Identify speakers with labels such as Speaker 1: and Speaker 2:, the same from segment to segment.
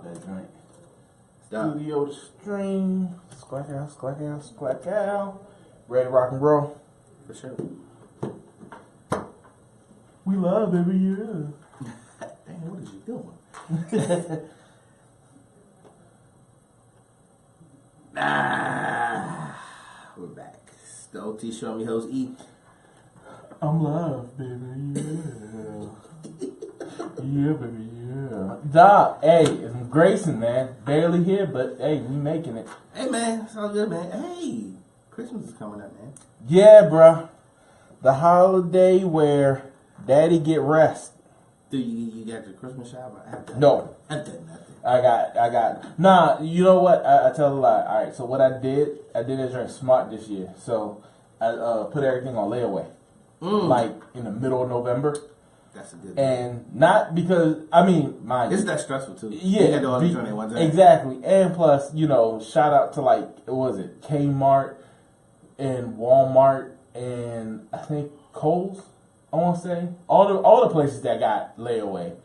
Speaker 1: love that joint.
Speaker 2: Stop.
Speaker 1: Studio to stream. Squack out, squack out, squack out. Ready to rock and roll?
Speaker 2: For sure.
Speaker 1: We love baby, yeah.
Speaker 2: Damn, what is you doing? We're back. It's the OT Show Me Hoes Eat.
Speaker 1: I'm love, baby, yeah. Yeah, baby, yeah. Doc, hey, it's Grayson, man. Barely here, but hey, we making it.
Speaker 2: Hey, man, it's all good, man. Hey, Christmas is coming up, man.
Speaker 1: Yeah, bruh. The holiday where daddy get rest.
Speaker 2: Dude, you got your Christmas shower?
Speaker 1: No.
Speaker 2: I've done nothing.
Speaker 1: I got. Nah, you know what? I tell a lie. All right, so what I did a drink smart this year. So I put everything on layaway, like in the middle of November.
Speaker 2: That's a good.
Speaker 1: And not because mind
Speaker 2: Isn't that stressful too?
Speaker 1: Yeah,
Speaker 2: you got to do all these at one time.
Speaker 1: Exactly. And plus, shout out to what was it, Kmart and Walmart and I think Kohl's. I want to say all the places that got layaway.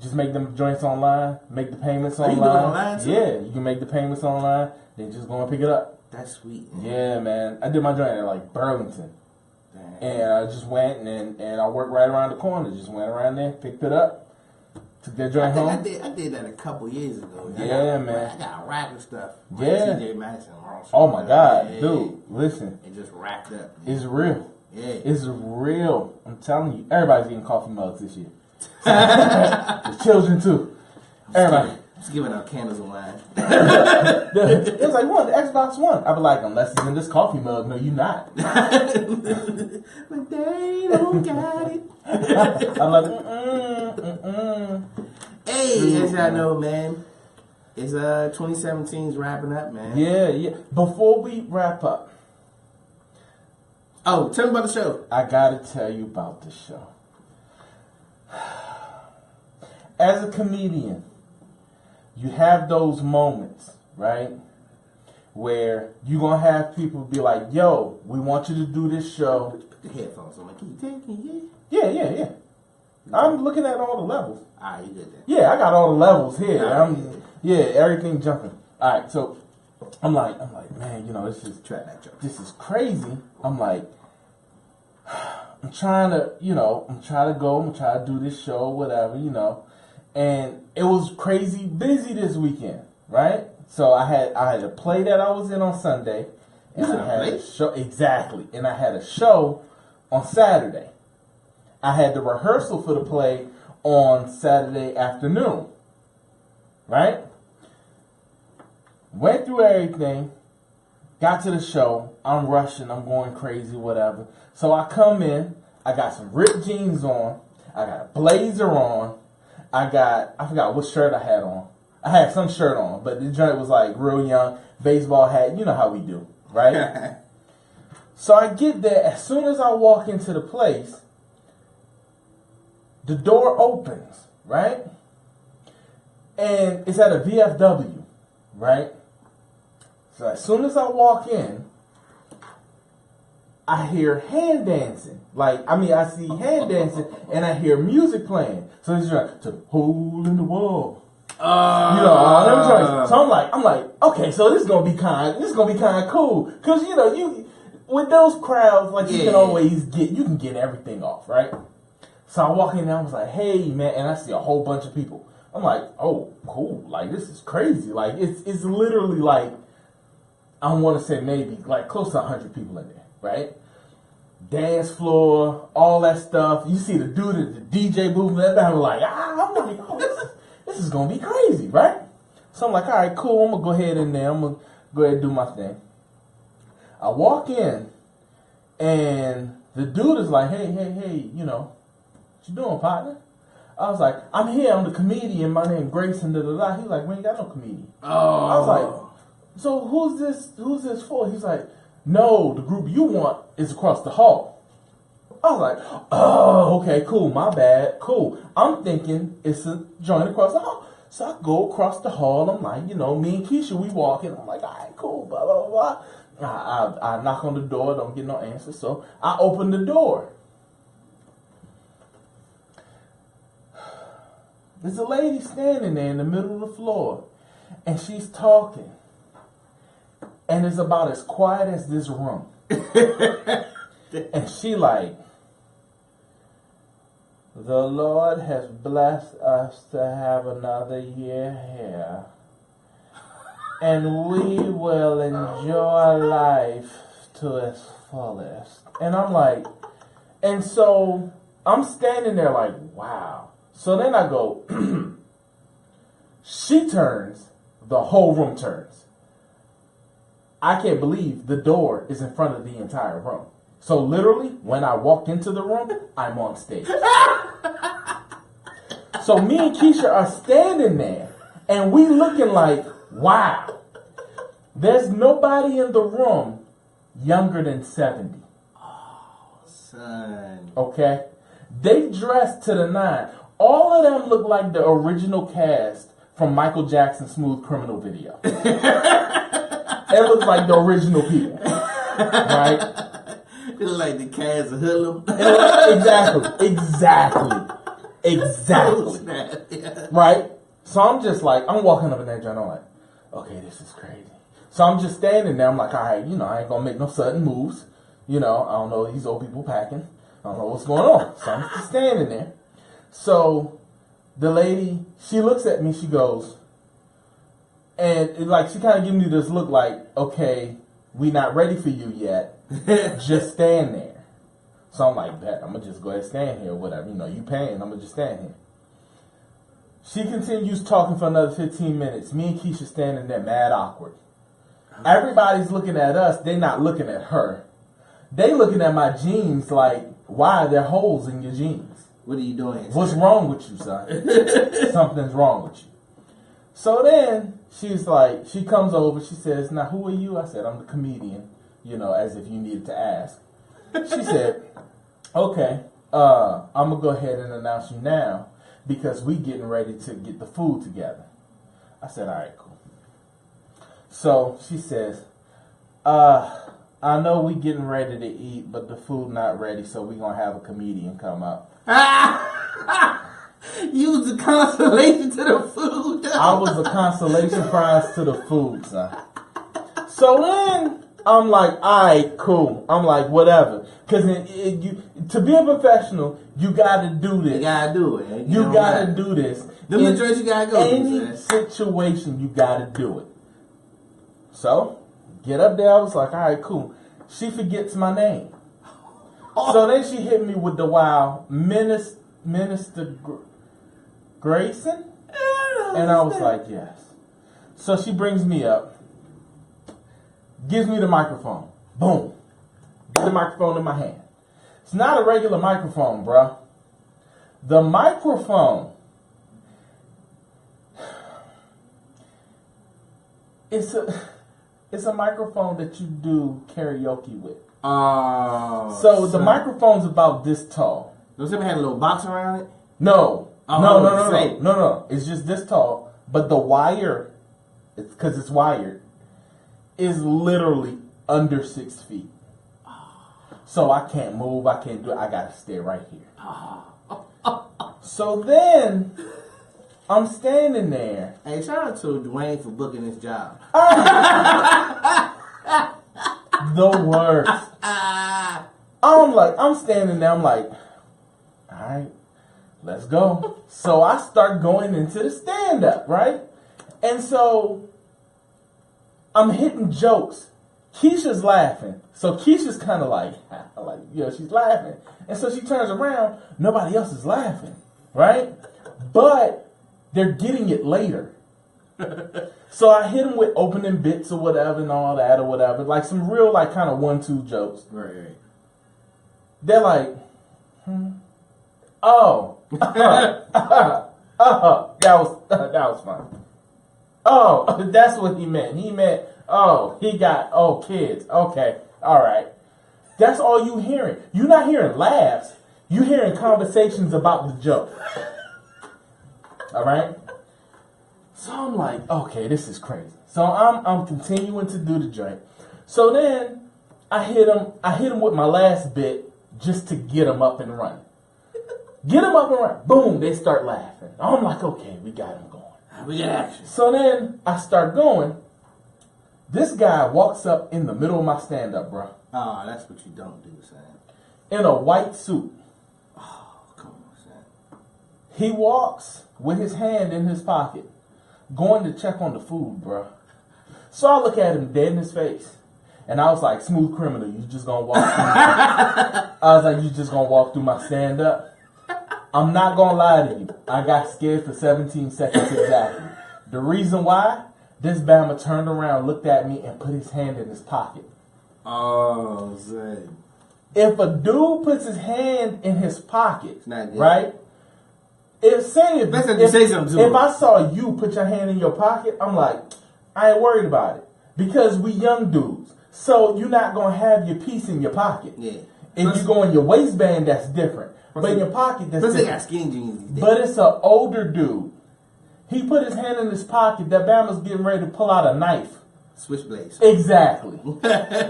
Speaker 1: Just make them joints online, make the payments online.
Speaker 2: You can do it online too?
Speaker 1: Yeah, you can make the payments online, then just go and pick it up.
Speaker 2: That's sweet. Man.
Speaker 1: Yeah, man. I did my joint at Burlington.
Speaker 2: Damn.
Speaker 1: And I just went and I worked right around the corner. Just went around there, picked it up, took that joint home.
Speaker 2: I did that a couple years ago.
Speaker 1: Yeah, man.
Speaker 2: I got a rack of stuff.
Speaker 1: Yeah.
Speaker 2: TJ Maxx and Ross.
Speaker 1: Oh my God, dude, listen.
Speaker 2: It just racked up.
Speaker 1: Man. It's real.
Speaker 2: Yeah.
Speaker 1: It's real. I'm telling you, everybody's getting coffee mugs this year. The children too. Everybody.
Speaker 2: Just giving out candles online.
Speaker 1: It was like the Xbox One. I be like, unless it's in this coffee mug, no, you not.
Speaker 2: But they don't got it.
Speaker 1: I'm like,
Speaker 2: Hey, as y'all know, man, it's 2017's wrapping up, man.
Speaker 1: Yeah. Before we wrap up,
Speaker 2: tell me about the show.
Speaker 1: I gotta tell you about the show. As a comedian, you have those moments, right? Where you're going to have people be like, yo, we want you to do this show.
Speaker 2: Put the headphones on. Can you take me?
Speaker 1: Yeah. I'm looking at all the levels.
Speaker 2: All right, you good then.
Speaker 1: Yeah, I got all the levels here.
Speaker 2: Yeah.
Speaker 1: Everything jumping. All right, so I'm like, man, this is crazy. I'm like, I'm trying to do this show, whatever, And it was crazy busy this weekend, right? So I had a play that I was in on Sunday, and I had a show and I had a show on Saturday. I had the rehearsal for the play on Saturday afternoon, right? Went through everything, got to the show. I'm rushing, I'm going crazy, whatever. So I come in, I got some ripped jeans on, I got a blazer on. I forgot what shirt I had on. I had some shirt on, but the joint was real young, baseball hat. You know how we do, right? So I get there. As soon as I walk into the place, the door opens, right? And it's at a VFW, right? So as soon as I walk in, I hear hand dancing. I see hand dancing and I hear music playing. So it's to hole in the wall. All them joints. So I'm like, okay, so this is gonna be kind of cool. Cause you with those crowds, you can get everything off, right? So I walk in there, I was like, hey man, and I see a whole bunch of people. I'm like, oh, cool, this is crazy. It's literally I wanna say maybe close to 100 people in there. Right? Dance floor, all that stuff. You see the dude at the DJ booth, and I'm like, this is gonna be crazy, right? So I'm like, all right, cool. I'm gonna go ahead in there. I'm gonna go ahead and do my thing. I walk in, and the dude is like, hey, what you doing, partner? I was like, I'm here. I'm the comedian. My name Grayson. He's like, we ain't got no comedian.
Speaker 2: Oh.
Speaker 1: I was like, so who's this for? He's like, no, the group you want is across the hall. I was like, oh, okay, cool, my bad, cool. I'm thinking it's a joint across the hall. So I go across the hall, I'm like, me and Keisha, we walking. I'm like, all right, cool, blah, blah, blah. I knock on the door, don't get no answer. So I open the door. there's a lady standing there in the middle of the floor, and she's talking, and it's about as quiet as this room. And she like, the Lord has blessed us to have another year here, and we will enjoy life to its fullest. And I'm like, and so I'm standing there like, wow. So then I go, she turns, the whole room turns. I can't believe the door is in front of the entire room. So literally, when I walk into the room, I'm on stage. So me and Keisha are standing there, and we looking like, wow. There's nobody in the room younger than 70.
Speaker 2: Oh, son.
Speaker 1: Okay? They dressed to the nine. All of them look like the original cast from Michael Jackson's Smooth Criminal video. It looks like the original people. Right?
Speaker 2: It look like the cast of Hoodlum.
Speaker 1: Exactly.
Speaker 2: Yeah.
Speaker 1: Right? So I'm just like, I'm walking up in that joint, I'm like, okay, this is crazy. So I'm just standing there, I'm like, all right, I ain't gonna make no sudden moves. I don't know these old people packing. I don't know what's going on. So I'm just standing there. So the lady, she looks at me, she goes, and she kind of gives me this look like, okay, we not ready for you yet. Just stand there. So I'm like, bet, I'm going to just go ahead and stand here or whatever. You paying, I'm going to just stand here. She continues talking for another 15 minutes. Me and Keisha standing there mad awkward. Everybody's looking at us. They not looking at her. They looking at my jeans like, why are there holes in your jeans?
Speaker 2: What are you doing?
Speaker 1: What's wrong with you, son? Something's wrong with you. So then she's like, she comes over. She says, now who are you? I said, I'm the comedian, as if you needed to ask. She said, okay, I'm going to go ahead and announce you now because we getting ready to get the food together. I said, all right, cool. So she says, I know we getting ready to eat, but the food not ready, so we going to have a comedian come up.
Speaker 2: You was a consolation to the food.
Speaker 1: I was a consolation prize to the food, son. So then I'm like, all right, cool. I'm like, whatever. Because to be a professional, you got to do this.
Speaker 2: You got to do it.
Speaker 1: You got to do this.
Speaker 2: Them the joints you got to go through.
Speaker 1: Any situation, you got to do it. So, get up there. I was like, all right, cool. She forgets my name. So then she hit me with the wild Minister Grayson? And I was like, yes. So she brings me up, gives me the microphone. Boom. Get the microphone in my hand. It's not a regular microphone, bruh. The microphone, it's a microphone that you do karaoke with.
Speaker 2: Oh.
Speaker 1: So the microphone's about this tall.
Speaker 2: Does it have a little box around it?
Speaker 1: No. No. It's just this tall. But the wire, because it's wired, is literally under 6 feet. So I can't move. I can't do it. I got to stay right here. So then I'm standing there.
Speaker 2: Hey, shout out to Dwayne for booking this job.
Speaker 1: The worst. I'm standing there. I'm like, all right, let's go. So I start going into the stand-up, right? And so I'm hitting jokes. Keisha's laughing. So Keisha's kind of like, she's laughing. And so she turns around. Nobody else is laughing, right? But they're getting it later. So I hit them with opening bits or whatever and all that or whatever. Like some real kind of 1-2 jokes.
Speaker 2: Right.
Speaker 1: They're like, oh, that was fun. Oh, that's what he meant. He meant, he got, kids. Okay, all right. That's all you hearing. You're not hearing laughs. You're hearing conversations about the joke. All right? So I'm like, okay, this is crazy. So I'm continuing to do the joint. So then I hit him with my last bit just to get him up and running. Get him up and running. Boom, they start laughing. I'm like, okay, we got him going.
Speaker 2: We got action.
Speaker 1: So then I start going. This guy walks up in the middle of my stand-up, bro.
Speaker 2: Oh, that's what you don't do, son.
Speaker 1: In a white suit.
Speaker 2: Oh, come on, son.
Speaker 1: He walks with his hand in his pocket, going to check on the food, bro. So I look at him dead in his face. And I was like, smooth criminal, you just gonna walk through I was like, you just gonna walk through my stand-up? I'm not gonna lie to you. I got scared for 17 seconds exactly. The reason why? This Bama turned around, looked at me, and put his hand in his pocket.
Speaker 2: Oh, Zay.
Speaker 1: If a dude puts his hand in his pocket,
Speaker 2: not
Speaker 1: right? If
Speaker 2: say something to
Speaker 1: if
Speaker 2: him.
Speaker 1: I saw you put your hand in your pocket, I'm like, I ain't worried about it. Because we young dudes. So you're not gonna have your piece in your pocket.
Speaker 2: Yeah.
Speaker 1: If you go in your waistband, that's different. But in your pocket, that's different.
Speaker 2: They got skinny jeans.
Speaker 1: But it's an older dude. He put his hand in his pocket. That Bama's getting ready to pull out a knife.
Speaker 2: Switchblades.
Speaker 1: Exactly.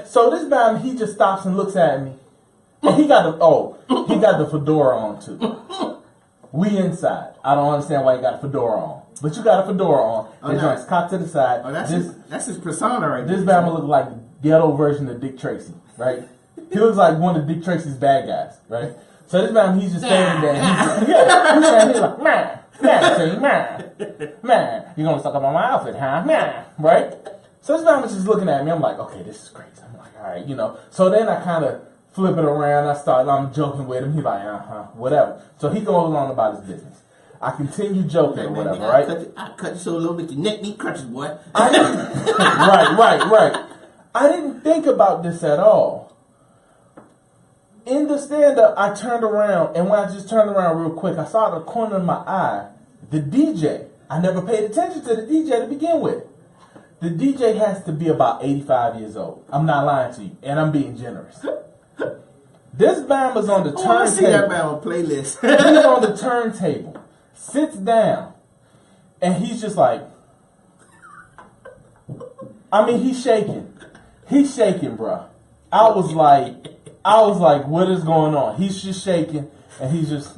Speaker 1: So this Bama, he just stops and looks at me. And he got the fedora on too. We inside. I don't understand why he got a fedora on. But you got a fedora on. His joint's cocked to the side.
Speaker 2: Oh, that's his persona right there.
Speaker 1: This Bama look like the ghetto version of Dick Tracy, right? He looks like one of Dick Tracy's bad guys, right? So this Bama, he's just standing there. He's like, man, you gonna suck up on my outfit, huh? Man, right? So this Bama's just looking at me. I'm like, okay, this is crazy. I'm like, all right, you know. So then I kind of flip it around. I'm joking with him. He's like, whatever. So he goes on about his business. I continue joking or whatever, right?
Speaker 2: I cut you so low that your neck need crutches, boy.
Speaker 1: Right. I didn't think about this at all. In the stand-up, I turned around, and when I just turned around real quick, I saw the corner of my eye, the DJ. I never paid attention to the DJ to begin with. The DJ has to be about 85 years old. I'm not lying to you, and I'm being generous. This Bama's on the turntable.
Speaker 2: I see that Bama playlist.
Speaker 1: He's on the turntable, sits down, and he's just like, he's shaking. He's shaking, bro. I was like, what is going on? He's just shaking, and he's just,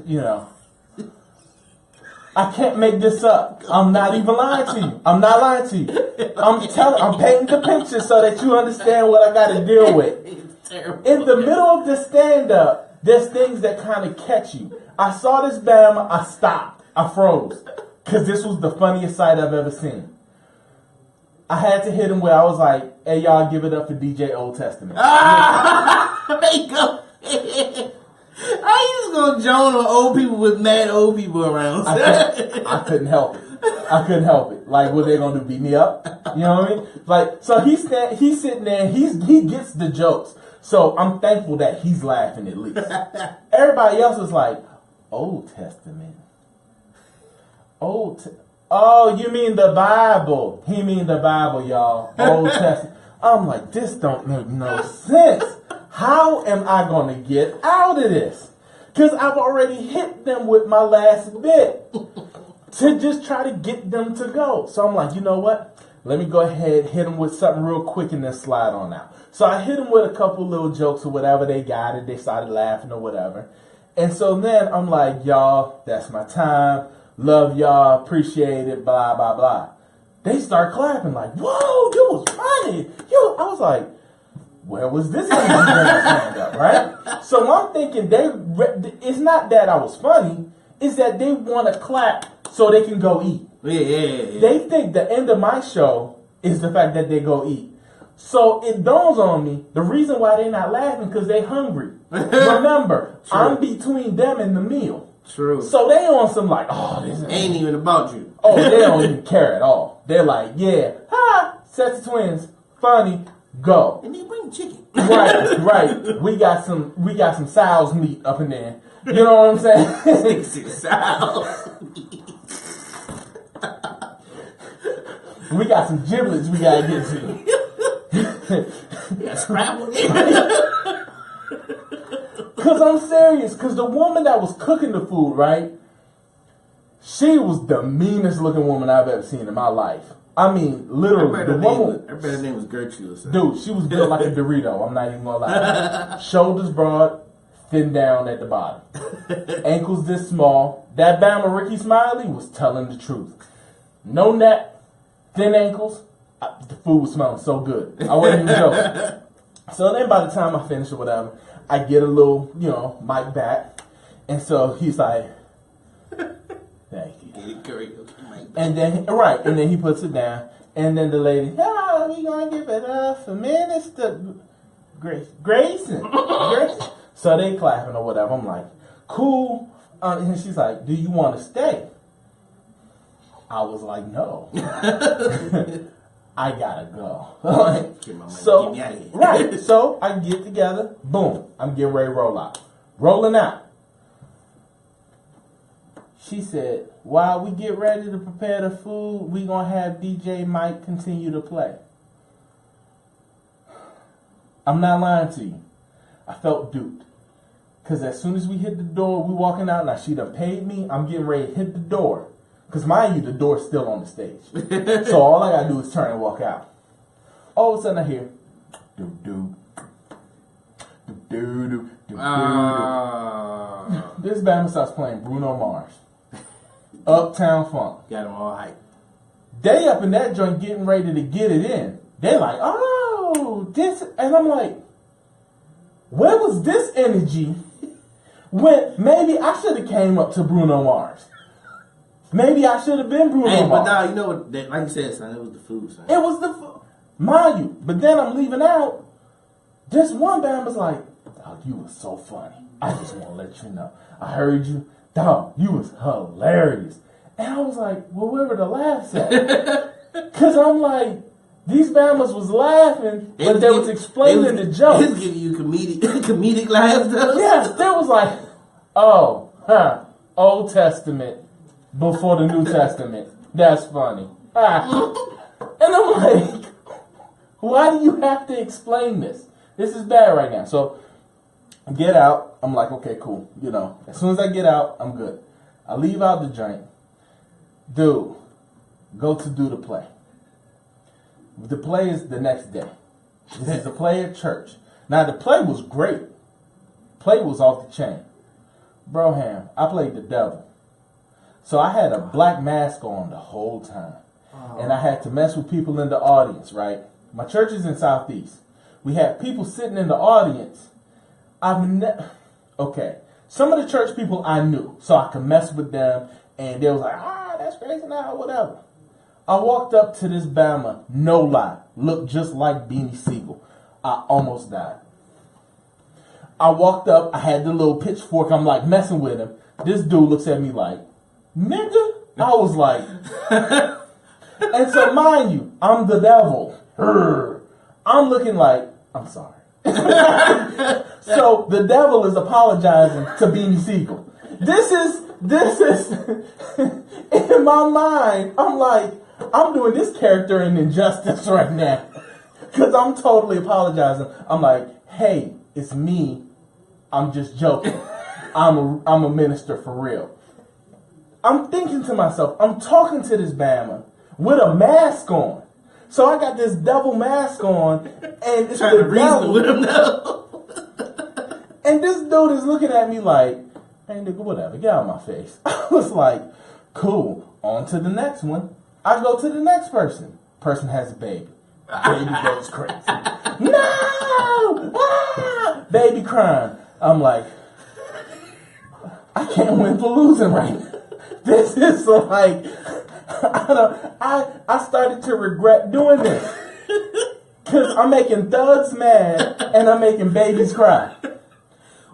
Speaker 1: I can't make this up. I'm not even lying to you. I'm not lying to you. I'm painting the picture so that you understand what I got to deal with. In the middle of the stand-up, there's things that kind of catch you. I saw this Bama, I stopped. I froze. Because this was the funniest sight I've ever seen. I had to hit him where I was like, hey, y'all, give it up for DJ Old Testament.
Speaker 2: There you go. I just gonna join on old people with mad old people around.
Speaker 1: I couldn't help it. Like, what they gonna do? Beat me up? You know what I mean? Like, so he's sitting there. He gets the jokes. So I'm thankful that he's laughing at least. Everybody else is like, Old Testament. Oh, you mean the Bible? He mean the Bible, y'all. Old Testament. I'm like, this don't make no sense. How am I going to get out of this? Because I've already hit them with my last bit to just try to get them to go. So I'm like, you know what? Let me go ahead, hit them with something real quick and then slide on out. So I hit them with a couple little jokes or whatever. They got it. They started laughing or whatever. And so then I'm like, y'all, that's my time. Love y'all. Appreciate it. Blah, blah, blah. They start clapping like, whoa, you was funny. I was like, where was this stand up, right? So I'm thinking it's not that I was funny. It's that they want to clap so they can go eat.
Speaker 2: Yeah.
Speaker 1: They think the end of my show is the fact that they go eat. So it dawns on me, the reason why they not laughing because they hungry. Remember, I'm between them and the meal.
Speaker 2: True.
Speaker 1: So they on some like, this
Speaker 2: ain't even about you.
Speaker 1: They don't even care at all. They're like, yeah, sets of twins, funny, go.
Speaker 2: And they bring chicken.
Speaker 1: Right. We got some sow's meat up in there. You know what I'm saying?
Speaker 2: Sow's meat.
Speaker 1: We got some giblets we gotta get to.
Speaker 2: You got scrambled.
Speaker 1: Cause I'm serious. Cause the woman that was cooking the food, right? She was the meanest looking woman I've ever seen in my life. I mean, literally, the woman.
Speaker 2: Her name was Gertrude.
Speaker 1: Dude, she was built like a Dorito. I'm not even gonna lie. Shoulders broad, thin down at the bottom. Ankles this small. That Bama Ricky Smiley was telling the truth. No neck, thin ankles. The food was smelling so good. I wasn't even joking. So then by the time I finish or whatever, I get a little, mic back. And so he's like, thank you. And then he puts it down. And then the lady, oh, we gonna give it up for Minister Grayson. So they clapping or whatever. I'm like, cool. And she's like, do you want to stay? I was like, no. I gotta go. So I get together. Boom. I'm getting ready to roll out. Rolling out. She said, while we get ready to prepare the food, we gonna have DJ Mike continue to play. I'm not lying to you. I felt duped. Because as soon as we hit the door, we walking out. Now, she done paid me. I'm getting ready to hit the door. Because mind you, the door's still on the stage. So all I got to do is turn and walk out. All of a sudden I hear, do-do, do-do, do-do. This band starts playing Bruno Mars. Uptown Funk.
Speaker 2: Got them all hyped.
Speaker 1: They up in that joint getting ready to get it in. They like, oh, this. And I'm like, where was this energy when maybe I should have came up to Bruno Mars? Maybe I should have been Bruno Mars.
Speaker 2: But now, you know what, like you said, son, it was the food, son.
Speaker 1: It was the food. Mind you, but then I'm leaving out. This one band was like, dog, you was so funny. I just want to let you know. I heard you. Dog, you was hilarious. And I was like, well, where were the laughs at? Because I'm like, these Bamas was laughing, but they was explaining the joke.
Speaker 2: They was giving you comedic laughs, though.
Speaker 1: Yes, they was like, Old Testament before the New Testament. That's funny. And I'm like, why do you have to explain this? This is bad right now. So, get out. I'm like, okay, cool. As soon as I get out, I'm good. I leave out the joint. Dude, go to do the play. The play is the next day. This is the play at church. Now, the play was great. Play was off the chain. Broham, I played the devil. So I had a black mask on the whole time. And I had to mess with people in the audience, right? My church is in Southeast. We had people sitting in the audience. Okay. Some of the church people I knew, so I could mess with them. And they was like, that's Grayson now, whatever. I walked up to this Bama, no lie, looked just like Beanie Siegel. I almost died. I walked up, I had the little pitchfork, I'm like messing with him. This dude looks at me like, nigga? I was like, and so mind you, I'm the devil. I'm looking like, I'm sorry. So the devil is apologizing to Beanie Siegel. This is, in my mind, I'm like, I'm doing this character an injustice right now. Because I'm totally apologizing. I'm like, hey, it's me. I'm just joking. I'm a minister for real. I'm thinking to myself, I'm talking to this Bama with a mask on. So I got this devil mask on, and it's
Speaker 2: trying to
Speaker 1: the
Speaker 2: reason
Speaker 1: devil.
Speaker 2: with him now.
Speaker 1: And this dude is looking at me like, hey nigga, whatever, get out of my face. I was like, cool, on to the next one. I go to the next person. Person has a baby. Baby goes crazy. No! Ah! Baby crying. I'm like, I can't win for losing right now. This is like, I started to regret doing this. Because I'm making thugs mad and I'm making babies cry.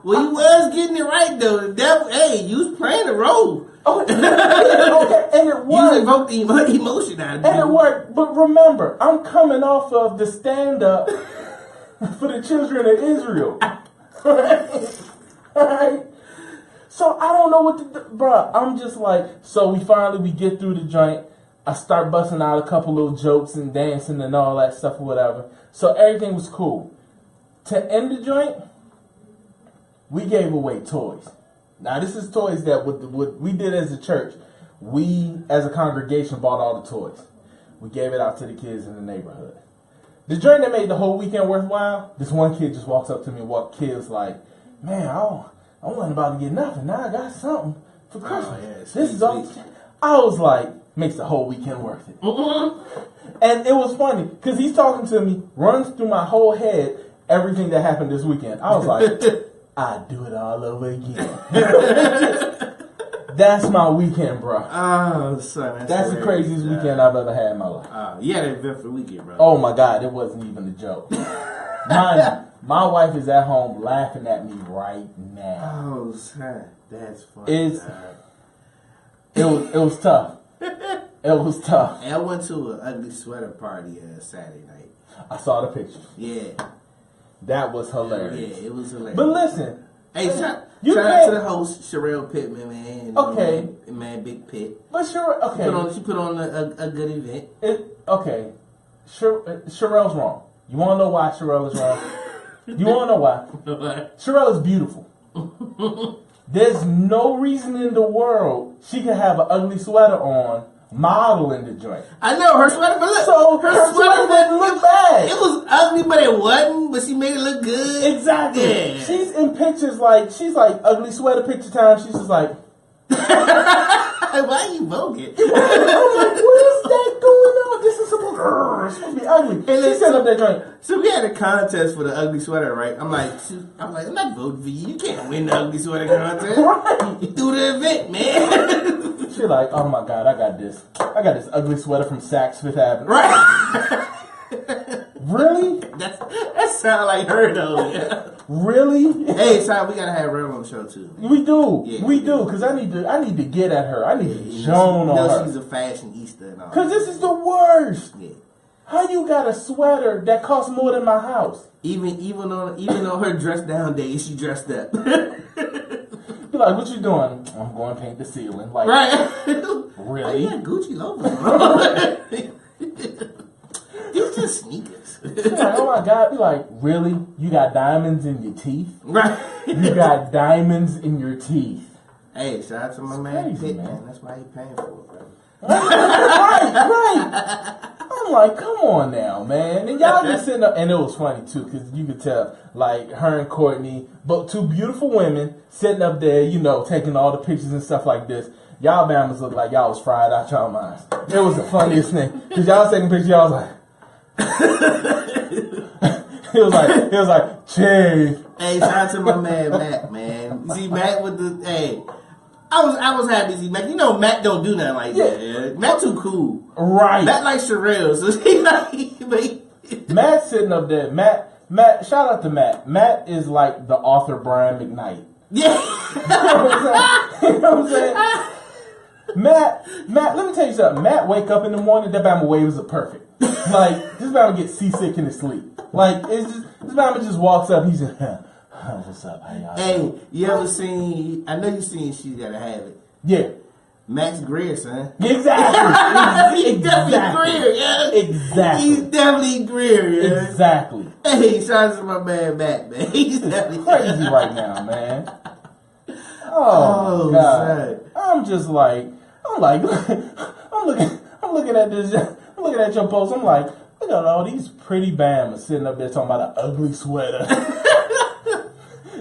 Speaker 2: Well, you was getting it right, though. The devil, hey, you was playing the role.
Speaker 1: Okay, and it worked.
Speaker 2: You invoked the emotion out of it.
Speaker 1: And it worked. But remember, I'm coming off of the stand-up for the children of Israel. Right? So I don't know what to do. Bruh, I'm just like, so we get through the joint. I start busting out a couple little jokes and dancing and all that stuff or whatever. So everything was cool. To end the joint, we gave away toys. Now, this is toys that what we did as a church. We, as a congregation, bought all the toys. We gave it out to the kids in the neighborhood. The joint that made the whole weekend worthwhile, this one kid just walks up to me and kids like, man, I wasn't about to get nothing. Now I got something for Christmas.
Speaker 2: Yeah,
Speaker 1: This is all. I was like, makes the whole weekend worth it. And it was funny because he's talking to me, runs through my whole head everything that happened this weekend. I was like, I'd do it all over again. That's my weekend, bro.
Speaker 2: Oh, son,
Speaker 1: that's the craziest weekend I've ever had in my life.
Speaker 2: You had an eventful weekend, bro.
Speaker 1: Oh my God, it wasn't even a joke. My wife is at home laughing at me right now.
Speaker 2: Oh, son, that's funny.
Speaker 1: It was tough. It was tough.
Speaker 2: And I went to an ugly sweater party Saturday night.
Speaker 1: I saw the pictures.
Speaker 2: Yeah.
Speaker 1: That was hilarious.
Speaker 2: Yeah, it was hilarious.
Speaker 1: But listen.
Speaker 2: Hey, shout out to the host, Sherelle Pittman, man.
Speaker 1: Okay.
Speaker 2: Man, Big Pitt.
Speaker 1: But okay.
Speaker 2: She put on a good event.
Speaker 1: Okay. Sherelle's wrong. You want to know why Sherelle is wrong? You want to know why? Sherelle is beautiful. There's no reason in the world she can have an ugly sweater on, model in the joint.
Speaker 2: I know her sweater, but look,
Speaker 1: so her sweater didn't look bad.
Speaker 2: It was ugly, but it wasn't. But she made it look good.
Speaker 1: Exactly.
Speaker 2: Yeah.
Speaker 1: She's in pictures she's like ugly sweater picture time. She's just like,
Speaker 2: why are you voguing?
Speaker 1: I'm like, what is that going on? This is supposed to be ugly. And she set up that joint.
Speaker 2: So we had a contest for the ugly sweater, right? I'm like, I'm not voting for you. You can't win the ugly sweater contest.
Speaker 1: Right.
Speaker 2: You threw the event, man.
Speaker 1: She's like, oh my God, I got this ugly sweater from Saks Fifth Avenue.
Speaker 2: Right.
Speaker 1: Really?
Speaker 2: That sounds like her though. Yeah.
Speaker 1: Really?
Speaker 2: Hey, sorry, we gotta have her on the show too.
Speaker 1: We do, yeah, we do, because I need to get at her. I need to Joan on her.
Speaker 2: She's a fashionista and all.
Speaker 1: Because this is the worst.
Speaker 2: Yeah.
Speaker 1: How you got a sweater that costs more than my house?
Speaker 2: Even on her dress down day, she dressed up.
Speaker 1: Be like, what you doing? I'm going to paint the ceiling. Like,
Speaker 2: right?
Speaker 1: Really?
Speaker 2: Oh, yeah, Gucci loafers. These just sneakers.
Speaker 1: Like, oh my God! Be like, really? You got diamonds in your teeth?
Speaker 2: Right.
Speaker 1: You got diamonds in your teeth.
Speaker 2: Hey, shout out to my man
Speaker 1: crazy,
Speaker 2: Pitt,
Speaker 1: man.
Speaker 2: That's why he paying for it, bro.
Speaker 1: Right. I'm like, come on now, man. And y'all just sitting up, and it was funny too, because you could tell, like, her and Courtney, but two beautiful women sitting up there, taking all the pictures and stuff like this. Y'all Bammers looked like y'all was fried out y'all minds. It was the funniest thing, because y'all was taking pictures, y'all was like, he was like, Chief.
Speaker 2: Hey, shout out to my man Matt, man. See Matt with the I was happy to see Matt. Matt don't do nothing like that. Yeah. Matt too cool.
Speaker 1: Right.
Speaker 2: Matt like Sherelle, so he like
Speaker 1: Matt sitting up there. Matt, shout out to Matt. Matt is like the author Brian McKnight.
Speaker 2: Yeah.
Speaker 1: You know what I'm saying? Matt, let me tell you something. Matt wake up in the morning, that Bama waves are perfect. Like, this Bama gets seasick in his sleep. Like, it's just, this Bama just walks up, he's just, what's up, how y'all?
Speaker 2: Hey, you ever seen, I know you seen She's Gotta Have It.
Speaker 1: Yeah.
Speaker 2: Max Grayson.
Speaker 1: Exactly.
Speaker 2: He's definitely Greer, yeah.
Speaker 1: Exactly.
Speaker 2: He's definitely Greer, yeah.
Speaker 1: Exactly.
Speaker 2: Hey, shout out to my man Matt, man. He's definitely
Speaker 1: crazy right now, man. Oh God.
Speaker 2: Sad.
Speaker 1: I'm looking at this. I'm looking at your post. I'm like, look at all these pretty Bamas sitting up there talking about an ugly sweater.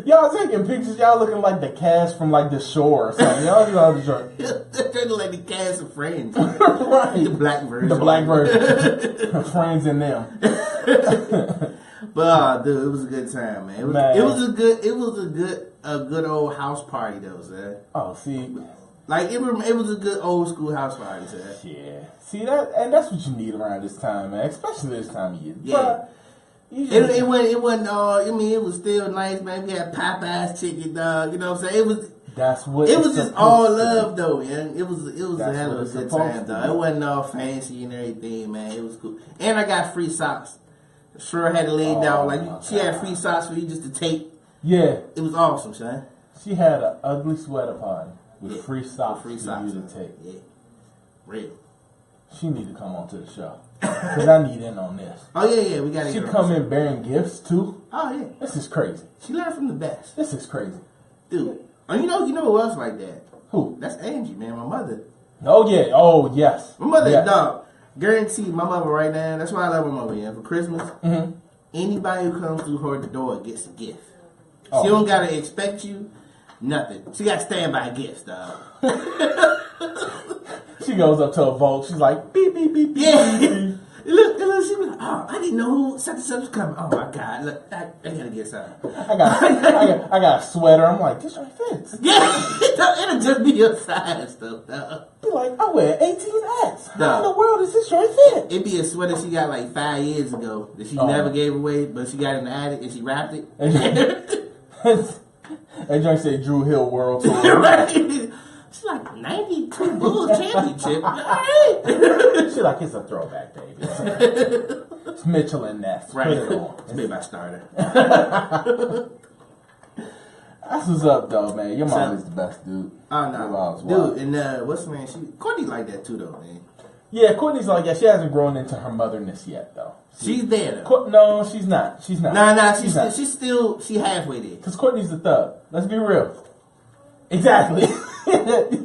Speaker 1: Y'all taking pictures. Y'all looking like the cast from like The Shore or something. Y'all just
Speaker 2: they're like the cast of Friends,
Speaker 1: right?
Speaker 2: The black version.
Speaker 1: The black version. Friends and them.
Speaker 2: But dude, it was a good time, man. It was a good old house party though, sir.
Speaker 1: Oh, see.
Speaker 2: Like it was a good old school house party, sir.
Speaker 1: Yeah. See that's what you need around this time, man. Especially this time of year.
Speaker 2: Yeah. It wasn't all. I mean, it was still nice, man. We had Popeye's chicken, dog. You know what I'm saying? It was just all love, though, man. It was a hell of a good time, though. It wasn't all fancy and everything, man. It was cool, and I got free socks. Sure had it laid down like she had free socks for you just to take.
Speaker 1: Yeah,
Speaker 2: it was awesome, son.
Speaker 1: She had an ugly sweater party with free socks for you to take.
Speaker 2: Yeah, real.
Speaker 1: She need to come onto the show. Because I need in on this.
Speaker 2: Oh, yeah, we got to
Speaker 1: She come in bearing gifts, too.
Speaker 2: Oh, yeah.
Speaker 1: This is crazy.
Speaker 2: She learned from the best.
Speaker 1: This is crazy.
Speaker 2: Dude. Oh, you know who else like that?
Speaker 1: Who?
Speaker 2: That's Angie, man, my mother.
Speaker 1: Oh, yeah. Oh, yes.
Speaker 2: My mother, dog. Guaranteed, my mother right now, that's why I love my mother, yeah. For Christmas, anybody who comes through her door gets a gift. She don't gotta expect you. Nothing. She got standby gifts, dog.
Speaker 1: She goes up to a vault. She's like, beep, beep, beep, beep.
Speaker 2: Yeah.
Speaker 1: Beep.
Speaker 2: Look, she was like, oh, I didn't know who such and such was coming. Oh my God. Look, I gotta get something.
Speaker 1: I got a sweater. I'm like, this one fits.
Speaker 2: Yeah. It'll just be your size, though, dog.
Speaker 1: Be like, I wear 18X. How in the world does this joint fit?
Speaker 2: It'd be a sweater she got like 5 years ago that she never gave away, but she got in the attic and she wrapped it.
Speaker 1: That joint said Drew Hill World Tour.
Speaker 2: Right. She's like 92 Bulls championship. All right.
Speaker 1: She's like, it's a throwback, baby. It's Mitchell and Ness.
Speaker 2: Right.
Speaker 1: Put it on.
Speaker 2: It's made by starter.
Speaker 1: That's what's up, though, man. Your mom is the best, dude.
Speaker 2: Oh, no. Dude, and what's her name? Courtney like that, too, though, man.
Speaker 1: Yeah, Courtney's like, yeah, she hasn't grown into her motherness yet, though.
Speaker 2: She's there, though.
Speaker 1: No, she's not. She's not.
Speaker 2: Nah, she's halfway there.
Speaker 1: Because Courtney's the thug. Let's be real. Exactly.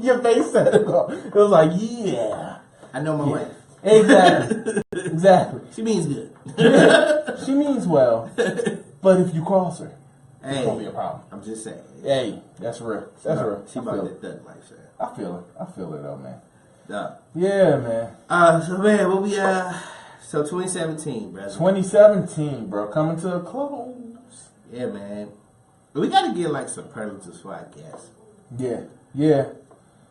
Speaker 1: Your face said it all. It was like, yeah.
Speaker 2: I know my wife.
Speaker 1: Exactly.
Speaker 2: She means good.
Speaker 1: She means well. But if you cross her, it's going to be a problem.
Speaker 2: I'm just saying.
Speaker 1: Hey, that's real. That's real.
Speaker 2: She about that thug life, sir.
Speaker 1: I feel it. I feel it, though, man.
Speaker 2: Yeah,
Speaker 1: man.
Speaker 2: So man, what we so 2017, brother.
Speaker 1: 2017, bro, coming to a close.
Speaker 2: Yeah, man. We gotta get like superlatives for our guests.
Speaker 1: Yeah.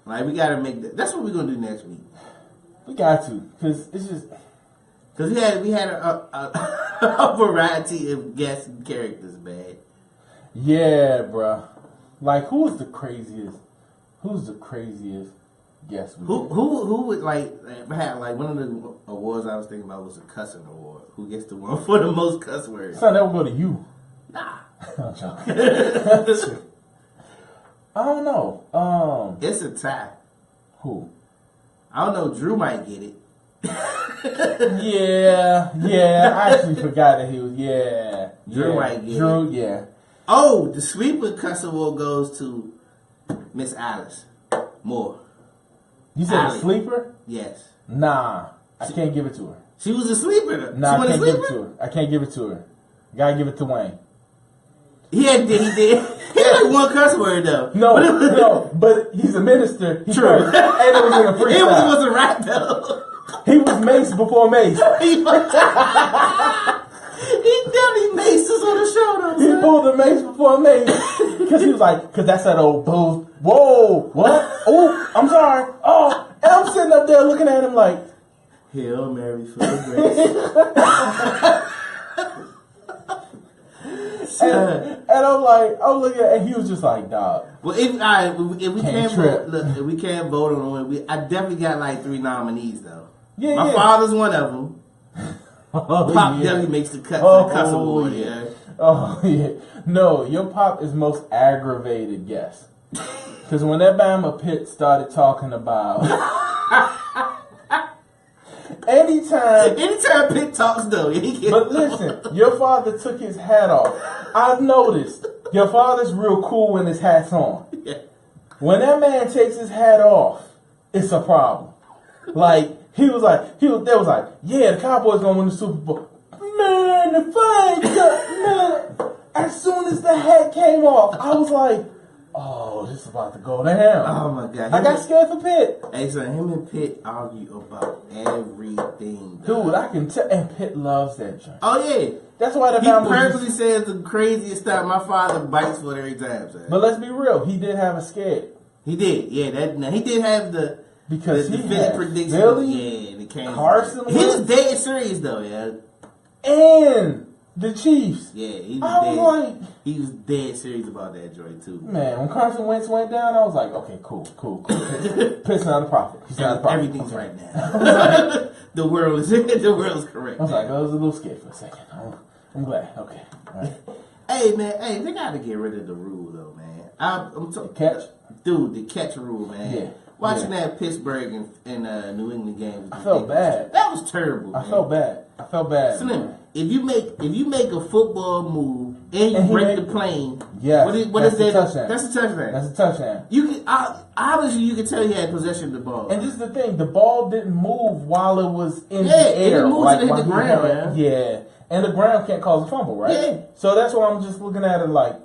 Speaker 2: Like we gotta make that. That's what we're gonna do next week.
Speaker 1: We got to, cause it's just
Speaker 2: we had a variety of guest characters, man.
Speaker 1: Yeah, bro. Like who's the craziest guest?
Speaker 2: Who would like had like one of the awards I was thinking about was a cussing award. Who gets the one for the most cuss words?
Speaker 1: Son, that will go to you.
Speaker 2: Nah.
Speaker 1: I'm joking. I don't know.
Speaker 2: It's a tie.
Speaker 1: Who?
Speaker 2: I don't know. Drew might get it.
Speaker 1: yeah. I actually forgot that he was.
Speaker 2: Drew might get it.
Speaker 1: Drew, yeah.
Speaker 2: Oh, the sweeper cuss award goes to Miss Alice Moore.
Speaker 1: You said a sleeper?
Speaker 2: Yes.
Speaker 1: Nah, I can't give it to her.
Speaker 2: She was a sleeper.
Speaker 1: Nah, I can't give it to her. I can't give it to her. Gotta give it to Wayne.
Speaker 2: He did. He had like one cuss word though.
Speaker 1: No, but he's a minister. He
Speaker 2: True.
Speaker 1: And it was in a freestyle.
Speaker 2: It wasn't right though.
Speaker 1: He was Mace before Mace.
Speaker 2: He definitely Mace us on the show though.
Speaker 1: He pulled the Mace before Mace. Because he was like, because that's that old boo. Whoa, what? Oh, I'm sorry. Oh, and I'm sitting up there looking at him like,
Speaker 2: Hail Mary full of grace.
Speaker 1: and I'm like, I'm looking at, and he was just like, dog.
Speaker 2: Well, if we can't vote, look, if we can't vote on one, I definitely got like 3 nominees though.
Speaker 1: Yeah,
Speaker 2: my father's one of them. Pop definitely makes the cut for the cuss award. Yeah.
Speaker 1: Oh yeah. No, your pop is most aggravated guess. Because when that Bama Pitt started talking about anytime
Speaker 2: Pitt talks though,
Speaker 1: but listen, your father took his hat off. I've noticed your father's real cool when his hat's on.
Speaker 2: Yeah.
Speaker 1: When that man takes his hat off, it's a problem. Like they was like, yeah, the Cowboys gonna win the Super Bowl. Man, the fight, man. As soon as the hat came off, I was like, oh, this is about to go down.
Speaker 2: Oh my God.
Speaker 1: I got scared for Pitt.
Speaker 2: Hey, so him and Pitt argue about everything.
Speaker 1: Dude, I can tell. And Pitt loves that joint.
Speaker 2: Oh, yeah.
Speaker 1: That's why the
Speaker 2: He purposely says the craziest stuff. My father bites for it every time. So.
Speaker 1: But let's be real. He did have a scare.
Speaker 2: He did. Yeah, he did have the...
Speaker 1: Because
Speaker 2: the
Speaker 1: he
Speaker 2: Philly
Speaker 1: had
Speaker 2: prediction.
Speaker 1: Philly,
Speaker 2: yeah, the Kansas.
Speaker 1: Carson.
Speaker 2: He was dead serious, though, yeah.
Speaker 1: And the Chiefs.
Speaker 2: Yeah,
Speaker 1: he was
Speaker 2: dead serious about that joint too.
Speaker 1: Man, when Carson Wentz went down, I was like, okay, cool. Pitt's not a prophet. He's not a prophet.
Speaker 2: Everything's right now. the world is correct.
Speaker 1: I was like, I was a little scared for a second. I'm glad. Okay, all right.
Speaker 2: Hey man, they gotta get rid of the rule though, man.
Speaker 1: The catch,
Speaker 2: dude. The catch rule, man.
Speaker 1: Yeah.
Speaker 2: Watching that Pittsburgh and New England game,
Speaker 1: I felt bad.
Speaker 2: That was terrible.
Speaker 1: I felt bad.
Speaker 2: Slim, if you make a football move and you break the plane,
Speaker 1: yeah,
Speaker 2: what is that?
Speaker 1: Touchdown.
Speaker 2: That's a touchdown.
Speaker 1: That's a touchdown.
Speaker 2: You can obviously you can tell he had possession of the ball.
Speaker 1: And this is the thing: the ball didn't move while it was in the air.
Speaker 2: It didn't move
Speaker 1: like
Speaker 2: to hit the ground.
Speaker 1: Yeah, and the ground can't cause a fumble, right?
Speaker 2: Yeah.
Speaker 1: So that's why I'm just looking at it like,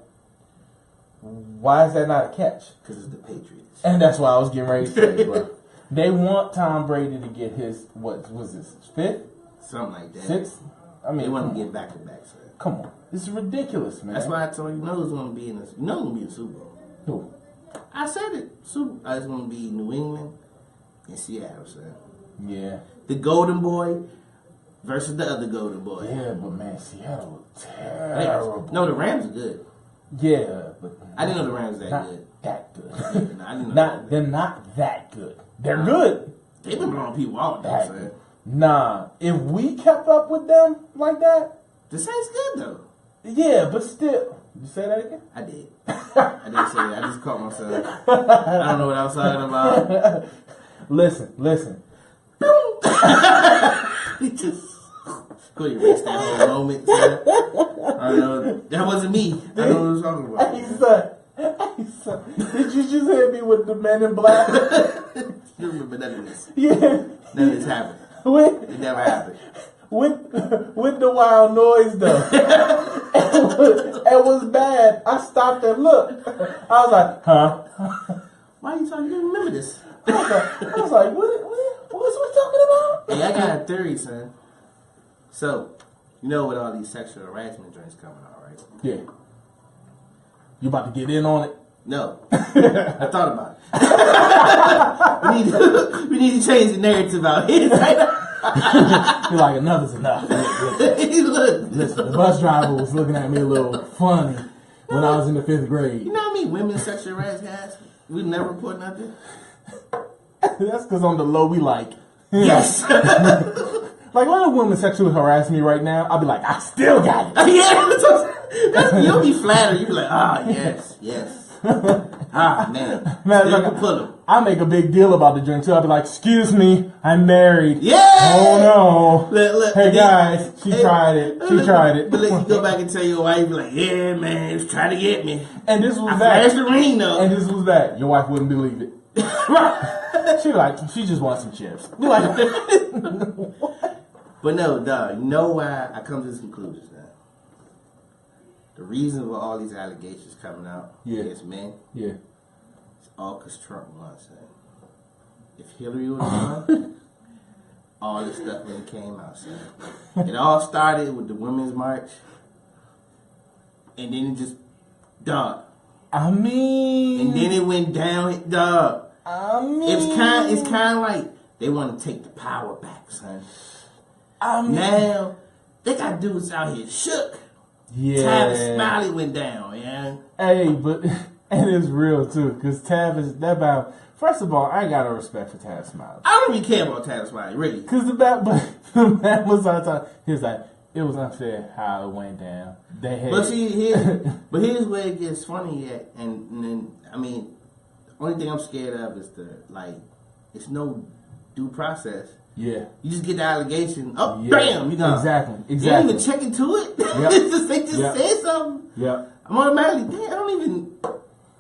Speaker 1: Why is that not a catch?
Speaker 2: Because it's the Patriots.
Speaker 1: And that's why I was getting ready to say, bro. They want Tom Brady to get his, what was this, 5th?
Speaker 2: Something like that.
Speaker 1: 6th? I mean,
Speaker 2: they want to get back-to-back, sir.
Speaker 1: Come on. This is ridiculous, man.
Speaker 2: That's why I told you, who's going to be in this. You know who's going to be in the Super Bowl.
Speaker 1: Who?
Speaker 2: I said it. I was going to be New England and Seattle, sir.
Speaker 1: Yeah.
Speaker 2: The Golden Boy versus the other Golden Boy.
Speaker 1: Yeah, but man, Seattle was terrible.
Speaker 2: No, the Rams are good.
Speaker 1: Yeah, but
Speaker 2: I didn't know the Rams were
Speaker 1: not
Speaker 2: good.
Speaker 1: That good.
Speaker 2: No, I didn't know
Speaker 1: They're not that good. They're good.
Speaker 2: They've been blowing people out, though, sir.
Speaker 1: Nah, if we kept up with them like that,
Speaker 2: the Saints good though.
Speaker 1: Yeah, but still, you say that again?
Speaker 2: I did. I didn't say that. I just caught myself. I don't know what I was talking about.
Speaker 1: Listen.
Speaker 2: He just go erase that whole moment, sir. I don't know. That wasn't me. I don't know what I was talking about.
Speaker 1: Hey, son. Did you just hit me with the Men in Black?
Speaker 2: You remember none of this.
Speaker 1: Yeah.
Speaker 2: None of this happened. It never happened.
Speaker 1: With the wild noise though. It was bad. I stopped and looked. I was like, huh?
Speaker 2: Why are you talking? You didn't remember this.
Speaker 1: I was like, what was we talking about?
Speaker 2: Hey, I got a theory, son. So, you know with all these sexual harassment joints coming out, right?
Speaker 1: Yeah. You about to get in on it?
Speaker 2: No. I thought about it. we need to change the narrative out here.
Speaker 1: You're like, enough is enough. Listen, the bus driver was looking at me a little funny when I was in the 5th grade.
Speaker 2: You know what I mean? Women sexual harassment. We never report nothing.
Speaker 1: That's because on the low we like.
Speaker 2: Yes.
Speaker 1: Like, let a woman sexually harass me right now, I'll be like, I still got it.
Speaker 2: Yeah. You'll be flattered. You'll be like, yes. Man.
Speaker 1: Like,
Speaker 2: pull him.
Speaker 1: I make a big deal about the drink too. I'll be like, excuse me, I'm married.
Speaker 2: Yeah.
Speaker 1: Oh no.
Speaker 2: Look,
Speaker 1: hey guys, she tried it.
Speaker 2: But let you go back and tell your wife, like, yeah, man, he was trying to get me.
Speaker 1: And this was
Speaker 2: I
Speaker 1: that.
Speaker 2: flashed the ring though.
Speaker 1: And this was that. Your wife wouldn't believe it. She just wants some chips. You're like,
Speaker 2: but no, dog. You know why I come to this conclusion now? The reason for all these allegations coming out against men, it's all because Trump won. Son. If Hillary would have won, all this stuff really came out. Son. It all started with the Women's March, and then it just, dog. And then it went down, dog. It's kind of like they want to take the power back, son. Now they got dudes out here shook.
Speaker 1: Yeah.
Speaker 2: Tavis Smiley went down, yeah.
Speaker 1: Hey, but and it's real too, because Tavis, that about. First of all, I ain't got no respect for Tavis Smiley.
Speaker 2: I don't really care about Tavis Smiley, really.
Speaker 1: Because the man was on time. He was like, it was unfair how it went down. They had,
Speaker 2: but see, here's where it gets funny at, and then I mean, the only thing I'm scared of is it's no due process.
Speaker 1: Yeah. You
Speaker 2: just get the allegation. Oh, bam, you gone.
Speaker 1: Exactly.
Speaker 2: You ain't even check into it.
Speaker 1: Yep.
Speaker 2: They just said something.
Speaker 1: Yeah.
Speaker 2: I'm automatically, damn, I don't even.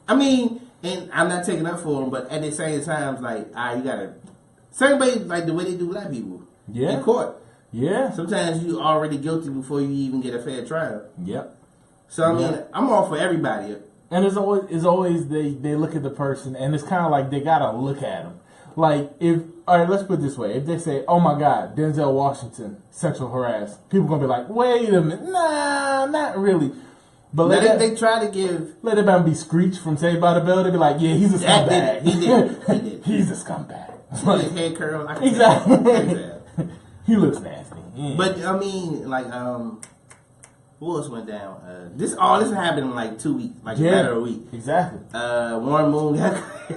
Speaker 2: I mean, and I'm not taking up for them, but at the same time, like, you gotta. Same way, like the way they do black people.
Speaker 1: Yeah.
Speaker 2: In court.
Speaker 1: Yeah.
Speaker 2: Sometimes you already guilty before you even get a fair trial.
Speaker 1: Yep.
Speaker 2: So I mean, I'm all for everybody.
Speaker 1: And it's always they look at the person, and it's kind of like they gotta look at them. Like all right, let's put it this way: if they say, "Oh my God, Denzel Washington sexual harassed," people gonna be like, "Wait a minute, nah, not really." But
Speaker 2: they try to give.
Speaker 1: Let it be Screech from Saved by the Bell. They be like, "Yeah, he's a scumbag.
Speaker 2: He did.
Speaker 1: He's a scumbag."
Speaker 2: His hair curl.
Speaker 1: Exactly. He looks nasty. Yeah.
Speaker 2: But I mean, like, what else went down? This happened in like 2 weeks, like a matter of a week.
Speaker 1: Exactly.
Speaker 2: Warren Moon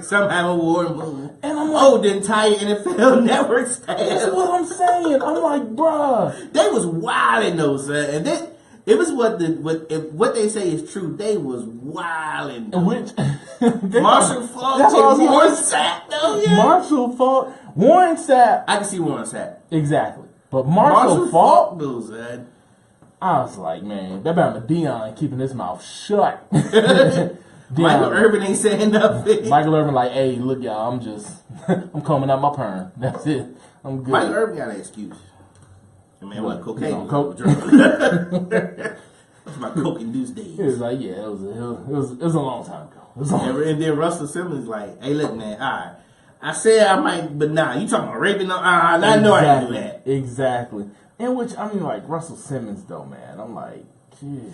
Speaker 2: somehow Warren Moon.
Speaker 1: And I'm like,
Speaker 2: the entire NFL network staff.
Speaker 1: That's what I'm saying. I'm like, bruh,
Speaker 2: they was wilding those, and then it was what they say is true. They was wilding.
Speaker 1: Which
Speaker 2: Marshall Falk and Warren Sapp, though. Yeah.
Speaker 1: Marshall Falk, Warren Sapp.
Speaker 2: I can see Warren Sapp
Speaker 1: Exactly, but Marshall Falk,
Speaker 2: knows that.
Speaker 1: I was like, man, that about Deion keeping his mouth shut.
Speaker 2: Michael Irvin ain't saying nothing.
Speaker 1: Michael Irvin like, hey, look, y'all, I'm coming out my perm. That's it. I'm good.
Speaker 2: Michael Irvin got an excuse. Man, what cocaine?
Speaker 1: Coke.
Speaker 2: That's my coke-induced days.
Speaker 1: He was like, yeah, it was a long time ago.
Speaker 2: And then Russell Simmons like, hey, look, man, all right. I said I might, but nah, you talking about raping? I know I didn't do that.
Speaker 1: Exactly. And which, I mean, like, Russell Simmons, though, man, I'm like, geez.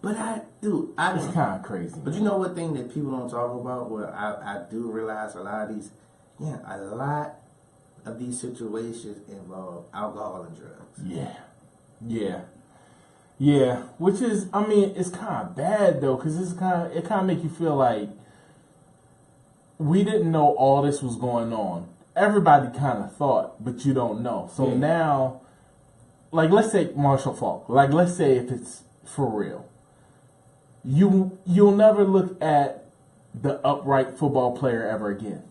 Speaker 2: But
Speaker 1: it's kind of crazy.
Speaker 2: But you know what thing that people don't talk about? Where I do realize a lot of these situations involve alcohol and drugs.
Speaker 1: Yeah. Which is, I mean, it's kind of bad though, because it kind of make you feel like we didn't know all this was going on. Everybody kind of thought, but you don't know. So now, like, let's say Marshall Faulk. Like, let's say if it's for real. You'll never look at the upright football player ever again.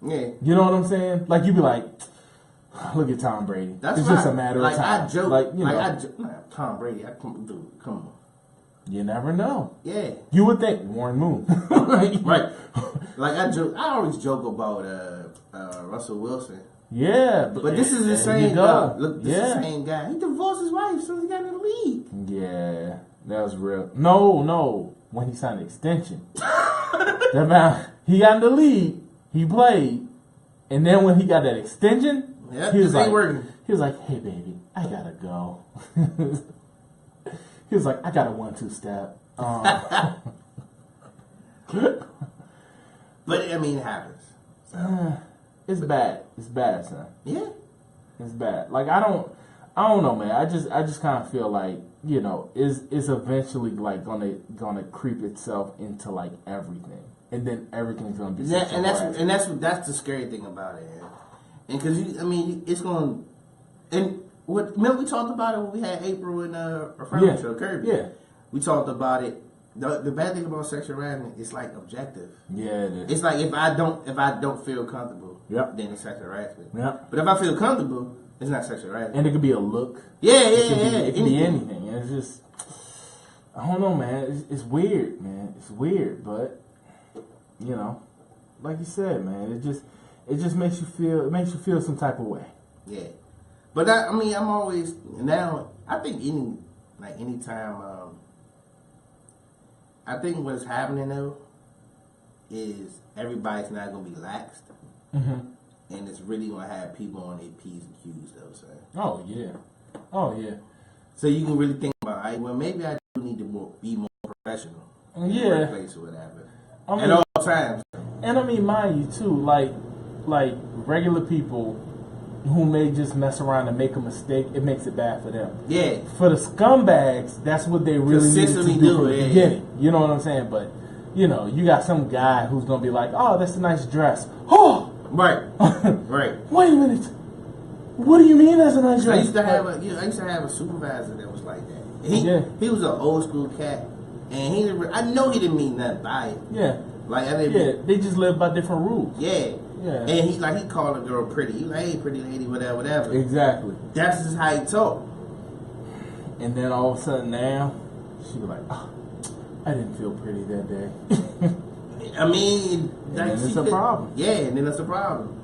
Speaker 2: Yeah.
Speaker 1: You know what I'm saying? Like, you'd be like, look at Tom Brady.
Speaker 2: That's
Speaker 1: it's
Speaker 2: right.
Speaker 1: just a matter of time.
Speaker 2: I joke.
Speaker 1: Like, you know.
Speaker 2: Tom Brady, come on.
Speaker 1: You never know.
Speaker 2: Yeah.
Speaker 1: You would think Warren Moon.
Speaker 2: Right. Like, I always joke about Russell Wilson.
Speaker 1: Yeah.
Speaker 2: But this is the same guy. Look, this is the same guy. He divorced his wife as soon as he got in the league.
Speaker 1: Yeah. That was real. No. When he signed an extension. That man, he got in the league, he played, and then when he got that extension, he was like, hey baby, I gotta go. He was like, I got a 1-2 step.
Speaker 2: But I mean, it happens. So.
Speaker 1: It's bad. It's bad, son.
Speaker 2: Yeah.
Speaker 1: It's bad. Like, I don't know, man. I just kind of feel like, you know, is eventually like gonna creep itself into like everything, and then everything's gonna be
Speaker 2: and that's the scary thing about it, and because it's gonna, and what remember we talked about it when we had April and our friend show Kirby.
Speaker 1: Yeah,
Speaker 2: we talked about it. The bad thing about sexual harassment is like objective.
Speaker 1: Yeah, it is.
Speaker 2: It's like if I don't feel comfortable, then it's sexual harassment.
Speaker 1: Yeah.
Speaker 2: But if I feel comfortable, it's not sexual harassment.
Speaker 1: And it could be a look.
Speaker 2: It
Speaker 1: could be anything. It's just, I don't know, man. It's weird, man. It's weird, but you know, like you said, man, it just makes you feel some type of way.
Speaker 2: Yeah. But I'm always now. I think anytime. I think what's happening though is everybody's not gonna be laxed, and it's really gonna have people on their P's and Q's though. So. Oh yeah. So you can really think about, well, maybe I do need to be more professional in the workplace or whatever. At all times.
Speaker 1: And I mean, mind you too, like regular people who may just mess around and make a mistake, it makes it bad for them. Yeah. For the scumbags, that's what they really need to do from the beginning. You know what I'm saying? But, you know, you got some guy who's going to be like, oh, that's a nice dress. Oh!
Speaker 2: Right. Right.
Speaker 1: Wait a minute. What do you mean that's a nice dress?
Speaker 2: I used to have a supervisor that was like that. He was an old school cat, and I know he didn't mean nothing by it. Yeah.
Speaker 1: They just live by different rules.
Speaker 2: Yeah. Yeah. And he called a girl pretty. He like, hey, pretty lady, whatever. Exactly. That's just how he talk.
Speaker 1: And then all of a sudden now, she be like, oh, I didn't feel pretty that day.
Speaker 2: I mean,
Speaker 1: it's a problem.
Speaker 2: Yeah, and then it's a problem.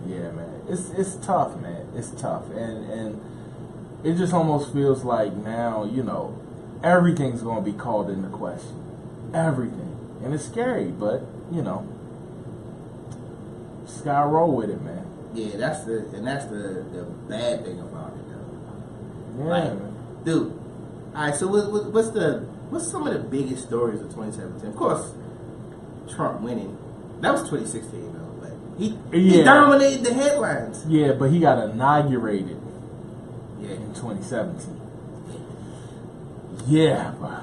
Speaker 1: Yeah, man. It's tough, man. It's tough. And it just almost feels like now, you know, everything's going to be called into question. Everything. And it's scary, but, you know, just gotta roll with it, man.
Speaker 2: Yeah, that's the bad thing about it, though.
Speaker 1: Yeah,
Speaker 2: like,
Speaker 1: man.
Speaker 2: Dude. All right, so what's some of the biggest stories of 2017? Of course, Trump winning. That was 2016, though. But he dominated the headlines.
Speaker 1: Yeah, but he got inaugurated. In 2017. Yeah, bro.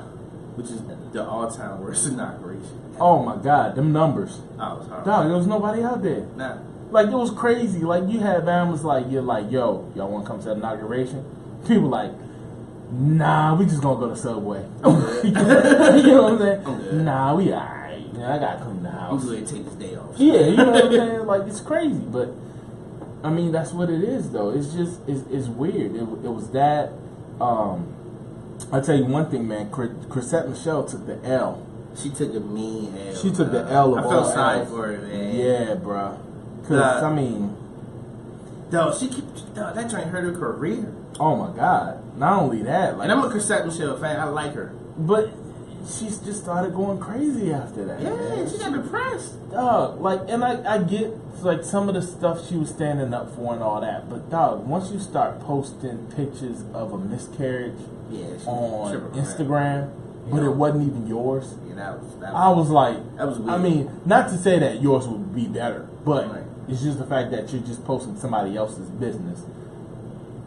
Speaker 2: Which is the all-time worst inauguration.
Speaker 1: Oh my God, them numbers.
Speaker 2: Oh, it was hard.
Speaker 1: Dog, there was nobody out there.
Speaker 2: Nah.
Speaker 1: Like, it was crazy. Like, you had families like, you're like, yo, y'all want to come to the inauguration? People like, nah, we just gonna go to Subway. You know what I'm saying?
Speaker 2: I'm good.
Speaker 1: Nah, we alright. I gotta clean the house.
Speaker 2: I'm going to take this day off.
Speaker 1: Yeah, you know what I'm saying? Like, it's crazy. But, I mean, that's what it is, though. It's just, it's weird. It was that, I'll tell you one thing, man. Chrisette Michele took the L.
Speaker 2: She took a mean L.
Speaker 1: She took the L of
Speaker 2: I felt sorry for her, man.
Speaker 1: Yeah, bro. Because, I mean,
Speaker 2: Dog, that joint hurt her career.
Speaker 1: Oh my God! Not only that, like,
Speaker 2: and I'm a Cassette Michelle fan. I like her,
Speaker 1: but she's just started going crazy after that.
Speaker 2: Yeah,
Speaker 1: man.
Speaker 2: she got depressed.
Speaker 1: Dog, like, and I get like some of the stuff she was standing up for and all that, but dog, once you start posting pictures of a miscarriage on Instagram, but it wasn't even yours.
Speaker 2: Yeah, that was
Speaker 1: I was like,
Speaker 2: that was weird.
Speaker 1: I mean, not to say that yours would be better, but it's just the fact that you're just posting somebody else's business.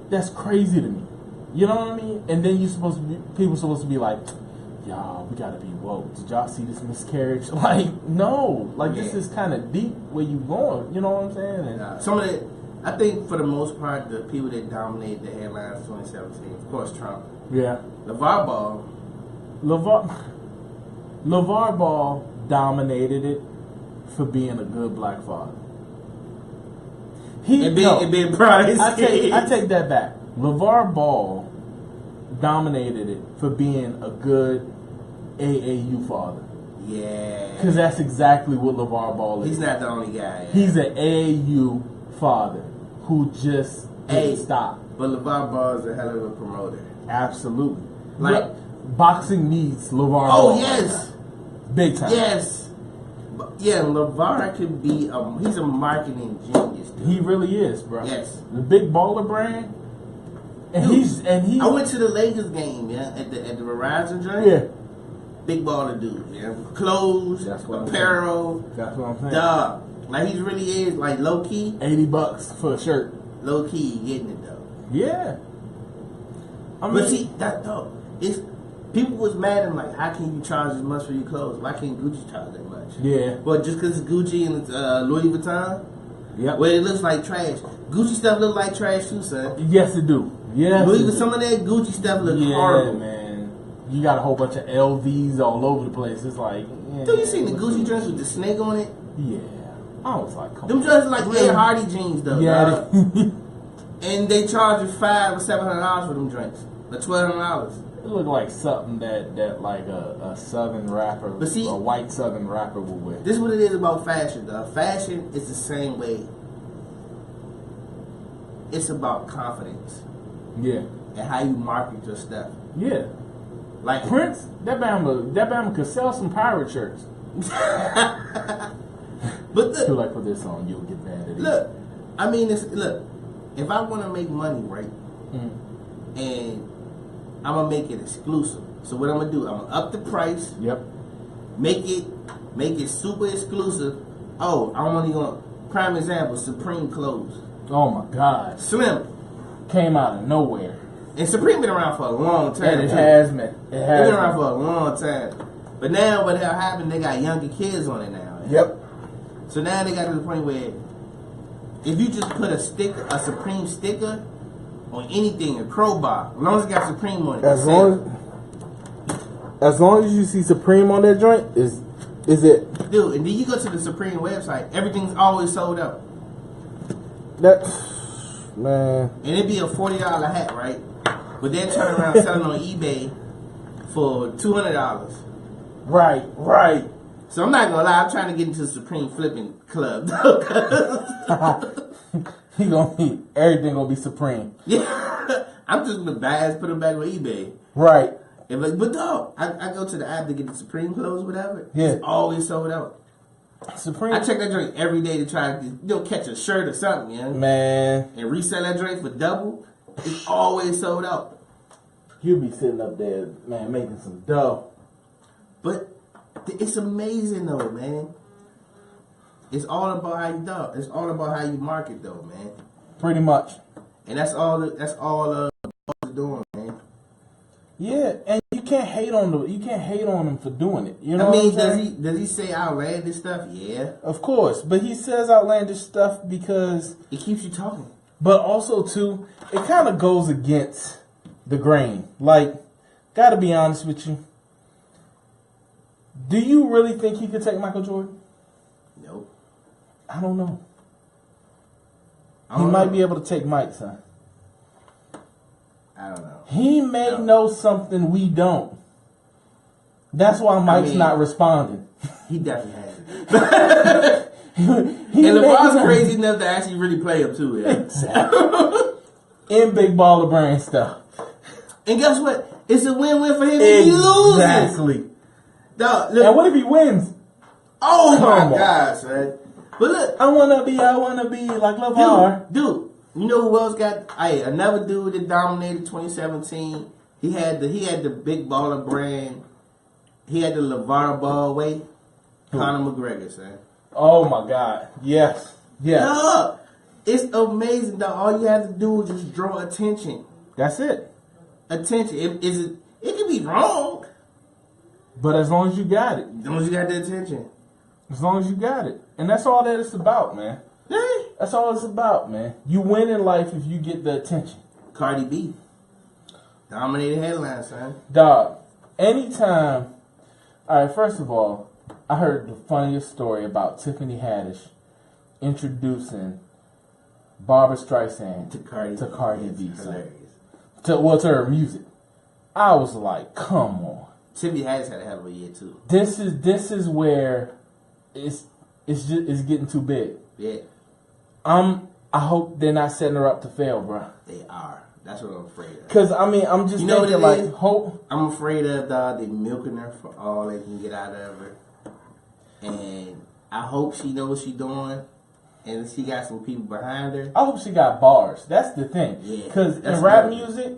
Speaker 1: That's crazy to me. You know what I mean? And then people supposed to be like, y'all, we gotta be woke. Did y'all see this miscarriage? Like, no. Like, this is kind of deep where you going. You know what I'm saying? And
Speaker 2: some of it, I think for the most part, the people that dominated the headlines 2017, of course, Trump.
Speaker 1: Yeah.
Speaker 2: LeVar
Speaker 1: Ball dominated it for being a good black father.
Speaker 2: And being proud of his kids.
Speaker 1: I take that back. LeVar Ball dominated it for being a good AAU father.
Speaker 2: Yeah.
Speaker 1: Because that's exactly what LeVar Ball is.
Speaker 2: He's not the only guy. Yeah.
Speaker 1: He's an AAU father who just didn't stop.
Speaker 2: But LeVar Ball is a hell of a promoter.
Speaker 1: Absolutely.
Speaker 2: Like,
Speaker 1: boxing needs LeVar Ball.
Speaker 2: Oh, yes.
Speaker 1: Big time.
Speaker 2: Yes. Yeah, LeVar could be he's a marketing genius, dude.
Speaker 1: He really is, bro.
Speaker 2: Yes.
Speaker 1: The big baller brand. And
Speaker 2: dude,
Speaker 1: he
Speaker 2: I went to the Lakers game, at the Verizon joint.
Speaker 1: Yeah.
Speaker 2: Big baller dude, Clothes, apparel.
Speaker 1: That's what I'm saying.
Speaker 2: Dog. Like, he really is, like, low key.
Speaker 1: $80 for a shirt.
Speaker 2: Low key getting it though.
Speaker 1: Yeah.
Speaker 2: But see, that though, people was mad at him, like, how can you charge as much for your clothes? Why can't Gucci charge that much?
Speaker 1: Yeah.
Speaker 2: Well, just because it's Gucci and it's Louis Vuitton?
Speaker 1: Yep.
Speaker 2: Well, it looks like trash. Gucci stuff look like trash too, son.
Speaker 1: Yes, it do. Yes.
Speaker 2: Some of that Gucci stuff look horrible.
Speaker 1: Yeah, man. You got a whole bunch of LVs all over the place. It's like,
Speaker 2: Dude, you seen the Gucci dress with the snake on it?
Speaker 1: Yeah. I was like, come on.
Speaker 2: Them dresses like Ed Hardy jeans, though.
Speaker 1: Yeah.
Speaker 2: And they charge you $500 or $700 for them drinks. Or $1,200.
Speaker 1: It looked like something that like a southern rapper,
Speaker 2: but see,
Speaker 1: a white southern rapper would wear.
Speaker 2: This is what it is about fashion, though. Fashion is the same way. It's about confidence.
Speaker 1: Yeah.
Speaker 2: And how you market your stuff.
Speaker 1: Yeah.
Speaker 2: Like
Speaker 1: Prince, that Bama could sell some pirate shirts.
Speaker 2: But look,
Speaker 1: feel like for this song you'll get mad at it.
Speaker 2: Look, I mean, if I want to make money, right, and I'm gonna make it exclusive. So what I'm gonna do? I'm gonna up the price.
Speaker 1: Yep.
Speaker 2: Make it super exclusive. Oh, I'm only gonna prime example: Supreme clothes.
Speaker 1: Oh my God.
Speaker 2: Slim
Speaker 1: came out of nowhere.
Speaker 2: And Supreme been around for a long time.
Speaker 1: And it has been. It has
Speaker 2: been around for a long time. But now what happened? They got younger kids on it now.
Speaker 1: Yep.
Speaker 2: So now they got to the point where if you just put a Supreme sticker on anything, a crowbar, as long as it got Supreme on it.
Speaker 1: As long as you see Supreme on that joint, is it?
Speaker 2: Dude, and then you go to the Supreme website, everything's always sold out.
Speaker 1: Man.
Speaker 2: And it'd be a $40 hat, right? But then turn around selling on eBay for $200.
Speaker 1: Right.
Speaker 2: So I'm not gonna lie, I'm trying to get into the Supreme flipping club.
Speaker 1: Everything gonna be Supreme.
Speaker 2: Yeah, I'm just gonna buy it, put them back on eBay.
Speaker 1: Right.
Speaker 2: But dog, I go to the app to get the Supreme clothes, whatever.
Speaker 1: Yeah.
Speaker 2: It's always sold out.
Speaker 1: Supreme.
Speaker 2: I check that drink every day to try to catch a shirt or something, yeah.
Speaker 1: Man.
Speaker 2: And resell that drink for double. It's always sold out.
Speaker 1: You'll be sitting up there, man, making some dough.
Speaker 2: But it's amazing though, man. It's all about how you do. It's all about how you market though, man.
Speaker 1: Pretty much.
Speaker 2: And that's all the boss is doing, man.
Speaker 1: Yeah, and you can't hate on him for doing it. You know
Speaker 2: I mean,
Speaker 1: what I'm saying?
Speaker 2: does he say outlandish stuff? Yeah.
Speaker 1: Of course, but he says outlandish stuff because
Speaker 2: it keeps you talking.
Speaker 1: But also too, it kind of goes against the grain. Like, gotta be honest with you. Do you really think he could take Michael Jordan?
Speaker 2: Nope.
Speaker 1: I don't know. He might be able to take Mike, son.
Speaker 2: I don't know.
Speaker 1: He may know something we don't. That's why Mike's not responding.
Speaker 2: He definitely has it. And LeVar's crazy enough to actually really play him too. Yeah.
Speaker 1: Exactly. In big baller brain stuff.
Speaker 2: And guess what? It's a win-win for him if he loses.
Speaker 1: Exactly.
Speaker 2: Dog, look.
Speaker 1: And what if he wins?
Speaker 2: Oh my God, son. But look,
Speaker 1: I wanna be like LeVar.
Speaker 2: Dude, you know who else got? Another dude that dominated 2017. He had the big baller brand. He had the LeVar Ball way. Conor McGregor, son.
Speaker 1: Oh my God. Yes. Yes.
Speaker 2: Dog, it's amazing that all you have to do is just draw attention.
Speaker 1: That's it.
Speaker 2: Attention. It can be wrong.
Speaker 1: But as long as you got it.
Speaker 2: As long as you got the attention.
Speaker 1: As long as you got it. And that's all that it's about, man.
Speaker 2: Hey.
Speaker 1: That's all it's about, man. You win in life if you get the attention.
Speaker 2: Cardi B. Dominated headlines, son.
Speaker 1: Dog, anytime. All right, first of all, I heard the funniest story about Tiffany Haddish introducing Barbra Streisand to Cardi B.
Speaker 2: Hilarious.
Speaker 1: To her music. I was like, come on.
Speaker 2: Tiffany Haddish had a hell of a year too.
Speaker 1: This is where it's getting too big.
Speaker 2: Yeah.
Speaker 1: I hope they're not setting her up to fail, bro.
Speaker 2: They are. That's what I'm afraid of.
Speaker 1: Cause I mean, I'm just thinking like, hope.
Speaker 2: I'm afraid of they milking her for all they can get out of her, and I hope she knows what she's doing, and she got some people behind her.
Speaker 1: I hope she got bars. That's the thing.
Speaker 2: Yeah.
Speaker 1: Cause in rap music,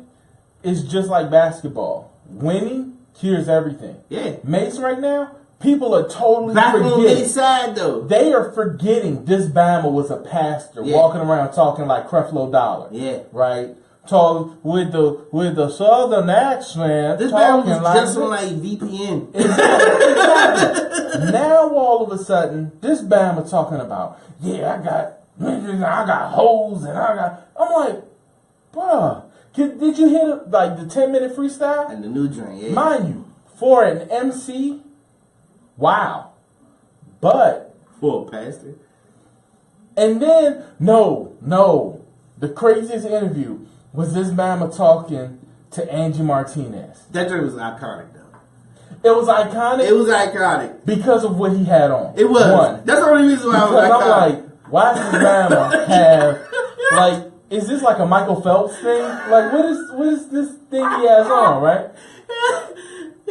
Speaker 1: it's just like basketball. Winning cures everything.
Speaker 2: Yeah.
Speaker 1: Mace right now, people are totally
Speaker 2: back
Speaker 1: forgetting.
Speaker 2: on their side though.
Speaker 1: They are forgetting this Bama was a pastor walking around talking like Creflo Dollar.
Speaker 2: Yeah. Right.
Speaker 1: Talk with the southern accent.
Speaker 2: This man was like just on like VPN.
Speaker 1: Exactly. Now all of a sudden, this Bama talking about, I got hoes and I'm like, bruh, did you hear the 10-minute freestyle?
Speaker 2: And the new joint, yeah.
Speaker 1: Mind you, for an MC, wow. But
Speaker 2: for a pastor.
Speaker 1: And then no. The craziest interview was this Bama talking to Angie Martinez.
Speaker 2: That joint was iconic, though.
Speaker 1: It was iconic?
Speaker 2: It was iconic.
Speaker 1: Because of what he had on.
Speaker 2: It was. One. That's the only reason why I was iconic.
Speaker 1: I'm like, why does Bama have, is this like a Michael Phelps thing? Like, what is this thing he has on, right?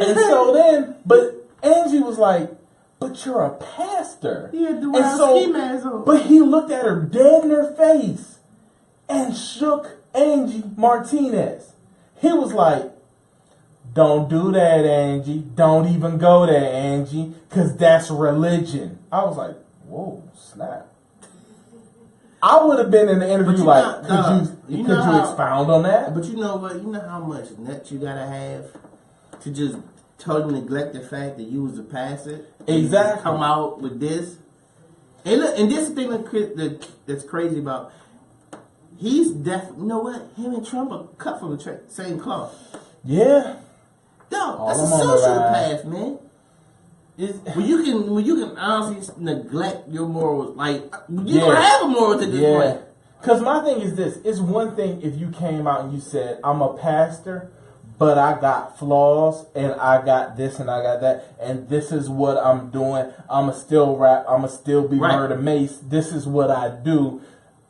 Speaker 1: And so then, but Angie was like, but you're a pastor.
Speaker 2: He had the wild ski mask on.
Speaker 1: But he looked at her dead in her face and shook Angie Martinez. He was like, don't do that, Angie. Don't even go there, Angie, because that's religion. I was like, whoa, snap. I would have been in the interview could you expound on that?
Speaker 2: But you know what? You know how much nuts you gotta have to just totally neglect the fact that you was a pastor.
Speaker 1: Exactly.
Speaker 2: Come out with this. And look, and this thing that's crazy about, he's definitely, you know what? Him and Trump are cut from the same cloth.
Speaker 1: Yeah.
Speaker 2: No, that's a sociopath, man. When you can honestly neglect your morals, like you don't have a moral to this point.
Speaker 1: Because my thing is this: it's one thing if you came out and you said, "I'm a pastor, but I got flaws, and I got this, and I got that, and this is what I'm doing. I'ma still rap. I'ma still be Murder Mace. This is what I do.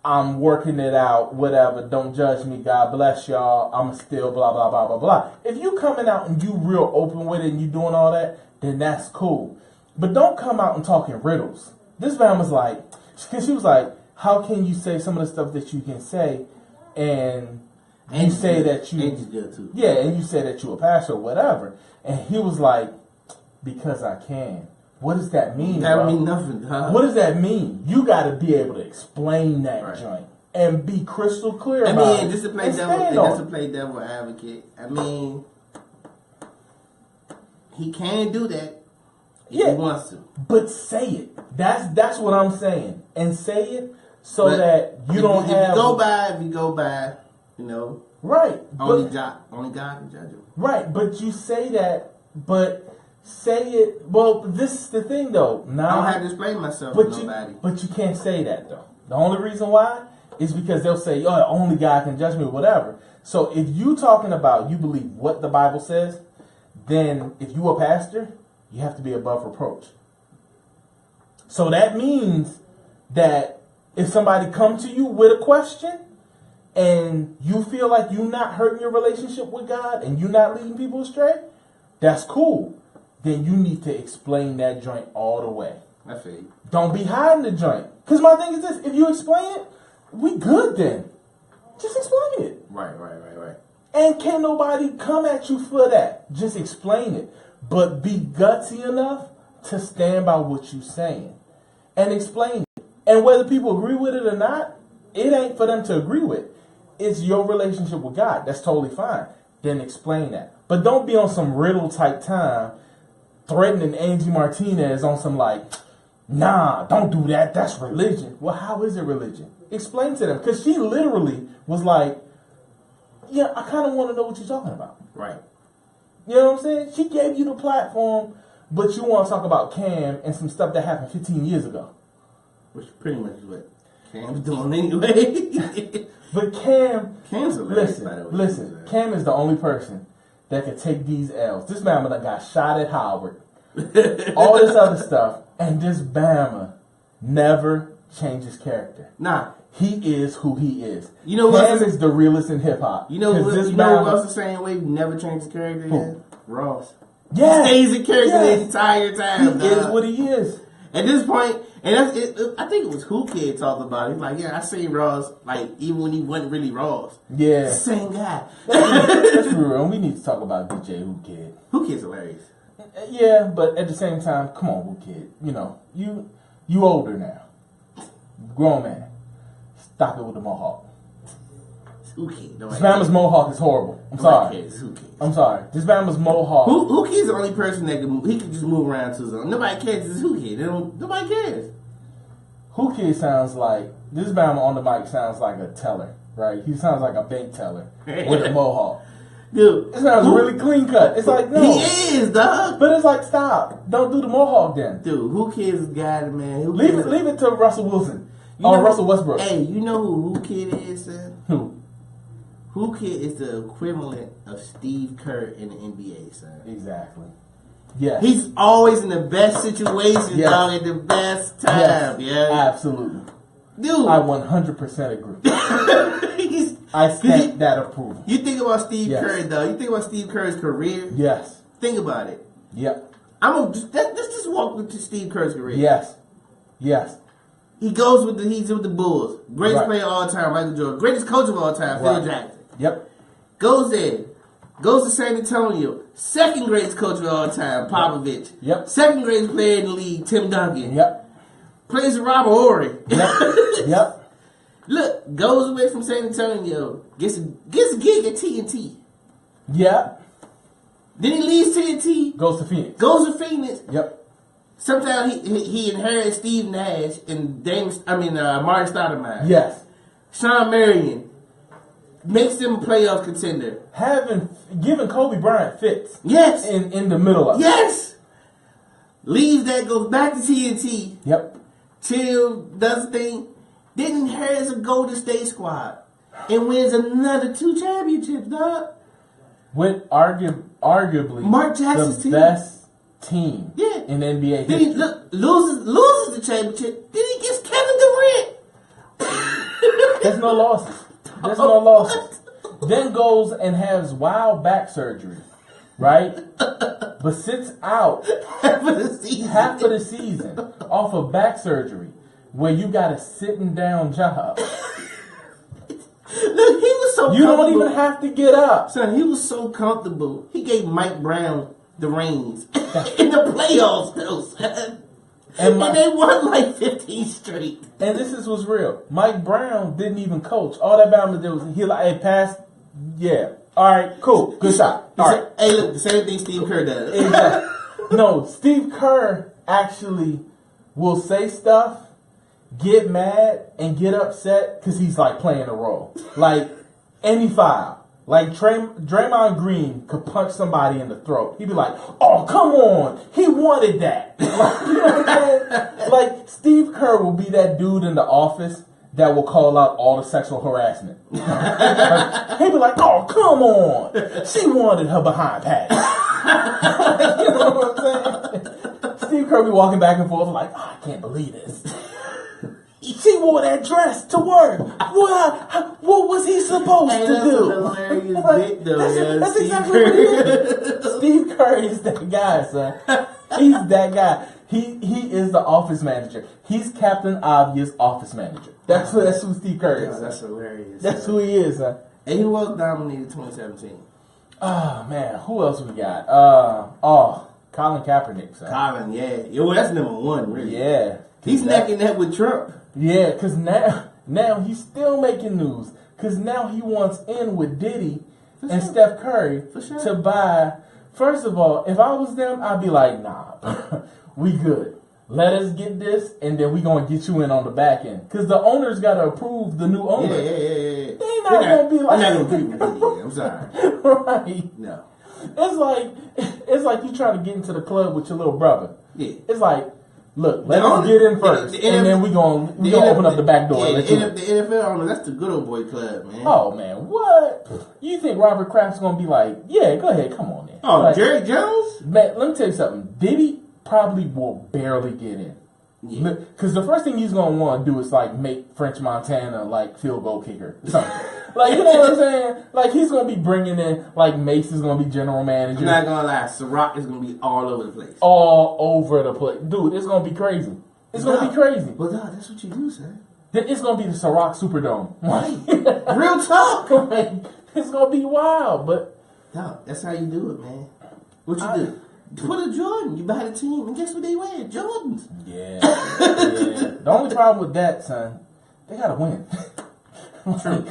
Speaker 1: I'm working it out. Whatever. Don't judge me. God bless y'all. I'ma still blah blah blah blah blah." If you coming out and you real open with it and you doing all that, then that's cool. But don't come out and talking riddles. This man was like, because she was like, how can you say some of the stuff that you can say, and you say that you, and you say that you a pastor or whatever. And he was like, because I can. What does that mean?
Speaker 2: That mean nothing, huh?
Speaker 1: What does that mean? You got to be able to explain that joint and be crystal clear about it.
Speaker 2: Just to play devil advocate. I mean, he can do that if he wants to.
Speaker 1: But say it. That's what I'm saying. And say it so that you don't have...
Speaker 2: If you go by, you know...
Speaker 1: Right.
Speaker 2: Only God can judge him.
Speaker 1: Right, but you say that, but say it... Well, this is the thing, though. Now,
Speaker 2: I don't have to explain myself to nobody.
Speaker 1: But you can't say that, though. The only reason why is because they'll say, only God can judge me, or whatever. So if you talking about you believe what the Bible says, then if you a pastor, you have to be above reproach. So that means that if somebody come to you with a question and you feel like you're not hurting your relationship with God and you're not leading people astray, that's cool. Then you need to explain that joint all the way.
Speaker 2: I feel you.
Speaker 1: Don't be hiding the joint. Because my thing is this, if you explain it, we good then. Just explain it.
Speaker 2: Right.
Speaker 1: And can't nobody come at you for that. Just explain it. But be gutsy enough to stand by what you're saying. And explain it. And whether people agree with it or not, it ain't for them to agree with. It's your relationship with God. That's totally fine. Then explain that. But don't be on some riddle type time threatening Angie Martinez on some like, nah, don't do that. That's religion. Well, how is it religion? Explain to them. Because she literally was like, yeah, I kind of want to know what you're talking about.
Speaker 2: Right.
Speaker 1: You know what I'm saying? She gave you the platform, but you want to talk about Cam and some stuff that happened 15 years ago.
Speaker 2: Which pretty much is what Cam's doing anyway.
Speaker 1: But Cam's
Speaker 2: hilarious,
Speaker 1: listen, Cam is the only person that could take these L's. This Bama that got shot at Howard, all this other stuff, and this Bama never changes character.
Speaker 2: Nah.
Speaker 1: He is who he is.
Speaker 2: You know
Speaker 1: Cam is the realest in hip hop.
Speaker 2: You know who else the same way never changes character?
Speaker 1: Who?
Speaker 2: Ross.
Speaker 1: Yeah.
Speaker 2: He stays in character the entire time.
Speaker 1: He is what he is.
Speaker 2: At this point, and that's it, I think it was Who Kid talked about it. He's like, yeah, I seen Ross, like, even when he wasn't really Ross.
Speaker 1: Yeah.
Speaker 2: It's the same guy.
Speaker 1: That's real. And we need to talk about DJ Who Kid.
Speaker 2: Who Kid's hilarious.
Speaker 1: Yeah, but at the same time, come on, Who Kid. You know, you older now. Grown man. Stop it with the mohawk.
Speaker 2: Who Kid?
Speaker 1: This Bama's mohawk is horrible. I'm sorry. I'm sorry. This Bama's mohawk.
Speaker 2: Who Kid's the only person that he can just move around to zone. Nobody cares. It's Who Kid. Nobody cares.
Speaker 1: Who Kid sounds like, this Bama on the mic sounds like a teller, right? He sounds like a bank teller with a mohawk.
Speaker 2: Dude,
Speaker 1: it sounds really clean cut. It's like, no.
Speaker 2: He is, dog.
Speaker 1: But it's like, stop. Don't do the mohawk then.
Speaker 2: Dude, Who Kid's guy, man.
Speaker 1: Leave it to Russell Wilson. Or Russell Westbrook.
Speaker 2: Hey, you know who Kid is, son?
Speaker 1: Who?
Speaker 2: Who Kid is the equivalent of Steve Kerr in the NBA, son.
Speaker 1: Exactly. Yeah.
Speaker 2: He's always in the best situation, dog, at the best time, yeah.
Speaker 1: Absolutely.
Speaker 2: Dude.
Speaker 1: I 100% agree. I stamp that approval.
Speaker 2: You think about Steve Kerr, though. You think about Steve Kerr's career.
Speaker 1: Yes.
Speaker 2: Think about it.
Speaker 1: Yep.
Speaker 2: Let's just walk into Steve Kerr's career.
Speaker 1: Yes.
Speaker 2: He goes with the Bulls. Greatest player of all time, Michael Jordan. Greatest coach of all time, Phil Jackson.
Speaker 1: Yep.
Speaker 2: Goes there. Goes to San Antonio. Second greatest coach of all time, Popovich.
Speaker 1: Yep.
Speaker 2: Second greatest player in the league, Tim Duncan.
Speaker 1: Yep.
Speaker 2: Plays with Robert Horry.
Speaker 1: Yep.
Speaker 2: Look, goes away from San Antonio. Gets a gig at TNT.
Speaker 1: Yep.
Speaker 2: Then he leaves TNT.
Speaker 1: Goes to Phoenix. Yep.
Speaker 2: Sometimes he inherits Steve Nash and Martin Stoudemire.
Speaker 1: Yes.
Speaker 2: Sean Marion makes them a playoff contender.
Speaker 1: Giving Kobe Bryant fits.
Speaker 2: Yes.
Speaker 1: In the middle of it.
Speaker 2: Yes. Leaves that, goes back to TNT.
Speaker 1: Yep.
Speaker 2: Till does the thing. Then inherits a Golden State squad and wins another 2 championships, dog.
Speaker 1: With arguably
Speaker 2: Mark Jackson's
Speaker 1: the best team in NBA history.
Speaker 2: Then he loses the championship. Then he gets Kevin Durant.
Speaker 1: There's no losses. Then goes and has wild back surgery, right? But sits out half of the season off of back surgery, where you got a sitting down job.
Speaker 2: Look, he was so
Speaker 1: you don't even have to get up.
Speaker 2: Son, he was so comfortable. He gave Mike Brown the reins in the playoffs, though, son. And they won like 15 straight.
Speaker 1: And this is what's real. Mike Brown didn't even coach. All that Bama did was he like, hey, pass. Yeah. All right, cool. Good shot. All right.
Speaker 2: Hey, look, the same thing Steve Kerr does.
Speaker 1: Exactly. No, Steve Kerr actually will say stuff, get mad, and get upset because he's like playing a role. Like any foul. Like Draymond Green could punch somebody in the throat. He'd be like, "Oh, come on, he wanted that." Like, you know what I'm saying? Like Steve Kerr will be that dude in the office that will call out all the sexual harassment. He'd be like, "Oh, come on, she wanted her behind pat." You know what I'm saying? Steve Kerr be walking back and forth like, "Oh, I can't believe this." She wore that dress to work. What was he supposed to do?
Speaker 2: That's a hilarious bit, though.
Speaker 1: That's exactly what he is. Steve Curry is that guy, son. He's that guy. He is the office manager. He's Captain Obvious office manager. That's who Steve Curry is.
Speaker 2: That's hilarious.
Speaker 1: That's who he is, son.
Speaker 2: And he was nominated 2017.
Speaker 1: Oh man, who else we got? Colin Kaepernick, son.
Speaker 2: Colin, yeah. Yo, that's number one, really.
Speaker 1: Yeah.
Speaker 2: He's necking that with Trump.
Speaker 1: Yeah, because now he's still making news. Because now he wants in with Diddy and Steph Curry to buy. First of all, if I was them, I'd be like, nah, we good. Let us get this, and then we going to get you in on the back end. Because the owners got to approve the new owner.
Speaker 2: Yeah.
Speaker 1: They not going to be like...
Speaker 2: They're not going to agree with Diddy. I'm sorry.
Speaker 1: Right.
Speaker 2: No.
Speaker 1: It's like you trying to get into the club with your little brother.
Speaker 2: Yeah.
Speaker 1: It's like, look, let us get in first, and then we gonna open up the back door.
Speaker 2: Yeah, the NFL owner, that's the good old boy club, man.
Speaker 1: Oh man, what? You think Robert Kraft's gonna be like? Yeah, go ahead, come on in.
Speaker 2: Oh,
Speaker 1: like,
Speaker 2: Jerry Jones?
Speaker 1: Man, let me tell you something. Diddy probably will barely get in. Yeah. Because the first thing he's gonna want to do is like make French Montana like field goal kicker, something. Like, you know what I'm saying? Like, he's gonna be bringing in, like, Mace is gonna be general manager.
Speaker 2: I'm not gonna lie, Ciroc is gonna be all over the place.
Speaker 1: All over the place, dude. It's gonna be crazy. It's gonna be crazy.
Speaker 2: But that's what you do, sir.
Speaker 1: It's gonna be the Ciroc Superdome.
Speaker 2: Right. Real talk.
Speaker 1: Like, it's gonna be wild, but
Speaker 2: no, that's how you do it, man. What you do? Put a Jordan. You buy the team, and guess what they wear? Jordans.
Speaker 1: Yeah. The only problem with that, son, they gotta win.
Speaker 2: True.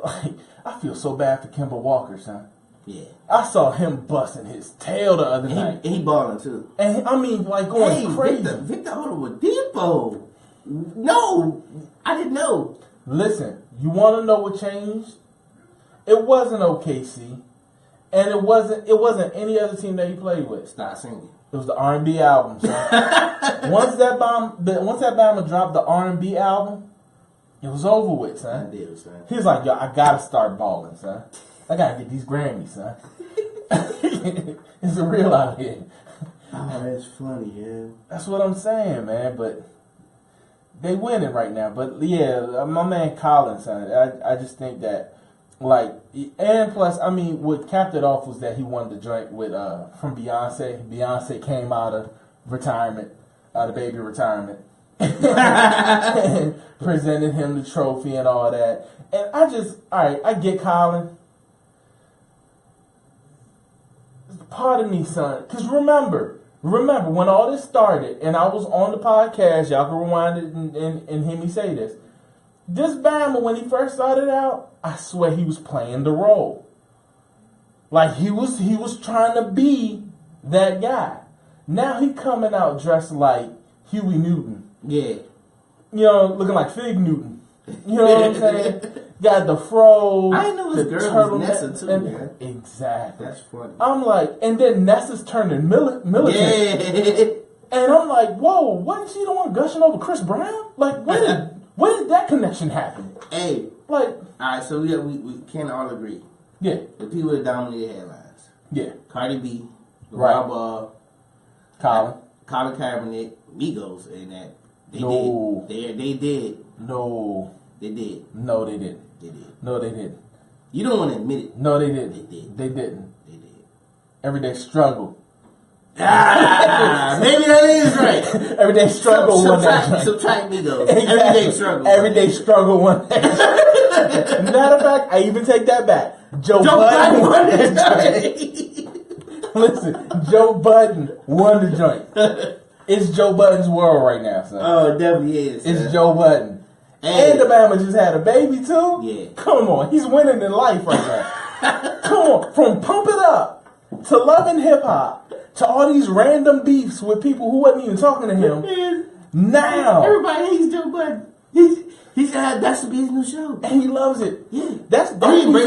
Speaker 1: Like, I feel so bad for Kemba Walker, son.
Speaker 2: Yeah. I
Speaker 1: saw him busting his tail the other night.
Speaker 2: He balling too.
Speaker 1: And I mean, like, going crazy.
Speaker 2: Victor Oladipo. No, I didn't know.
Speaker 1: Listen, you want to know what changed? It wasn't OKC, and it wasn't any other team that he played with.
Speaker 2: Stop singing.
Speaker 1: It was the R&B album, son. once that Bama dropped the R&B album, it was over with, son.
Speaker 2: I did, son.
Speaker 1: He was like, yo, I gotta start balling, son. I gotta get these Grammys, son. It's real out here.
Speaker 2: Oh, that's funny, yeah.
Speaker 1: That's what I'm saying, man. But they winning right now. But yeah, my man Colin, son. I just think that, like, and plus, I mean, what capped it off was that he wanted to joint with from Beyonce. Beyonce came out of retirement, out of baby retirement. And presented him the trophy and all that. And I get Colin. Part of me, son, because remember when all this started, and I was on the podcast, y'all can rewind it and hear me say this. This Bama, when he first started out, I swear he was playing the role. Like he was trying to be that guy. Now he coming out dressed like Huey Newton.
Speaker 2: Yeah.
Speaker 1: You know, looking like Fig Newton. You know what I'm saying? Got the fro.
Speaker 2: I didn't know this girl was Nessa too, man.
Speaker 1: Exactly.
Speaker 2: That's funny.
Speaker 1: I'm like, and then Nessa's turning militant.
Speaker 2: Yeah.
Speaker 1: And I'm like, whoa, wasn't she the one gushing over Chris Brown? Like, where did that connection happen?
Speaker 2: Hey.
Speaker 1: Like.
Speaker 2: Alright, so we can all agree.
Speaker 1: Yeah.
Speaker 2: The people that dominated headlines.
Speaker 1: Yeah.
Speaker 2: Cardi B.
Speaker 1: Right.
Speaker 2: Colin Kaepernick. Migos and that. They did.
Speaker 1: No.
Speaker 2: They did.
Speaker 1: No, they didn't.
Speaker 2: They did.
Speaker 1: No, they didn't.
Speaker 2: You don't want to admit it.
Speaker 1: No, they didn't.
Speaker 2: They did.
Speaker 1: They didn't.
Speaker 2: They did.
Speaker 1: Everyday struggle.
Speaker 2: Maybe that is right.
Speaker 1: Everyday struggle won that.
Speaker 2: Subtract Migos.
Speaker 1: Exactly.
Speaker 2: Everyday struggle.
Speaker 1: Everyday struggle won that. Matter of fact, I even take that back. Joe Budden won that joint. Listen, Joe Budden won the joint. It's Joe Budden's world right now, son.
Speaker 2: Oh, it definitely is.
Speaker 1: It's Joe Budden. Hey. And the Bama just had a baby, too?
Speaker 2: Yeah.
Speaker 1: Come on. He's winning in life right now. Come on. From Pump It Up to Loving Hip Hop to all these random beefs with people who wasn't even talking to him. Now.
Speaker 2: Everybody hates Joe Budden. That should be his new show.
Speaker 1: And he loves it.
Speaker 2: Yeah.
Speaker 1: That should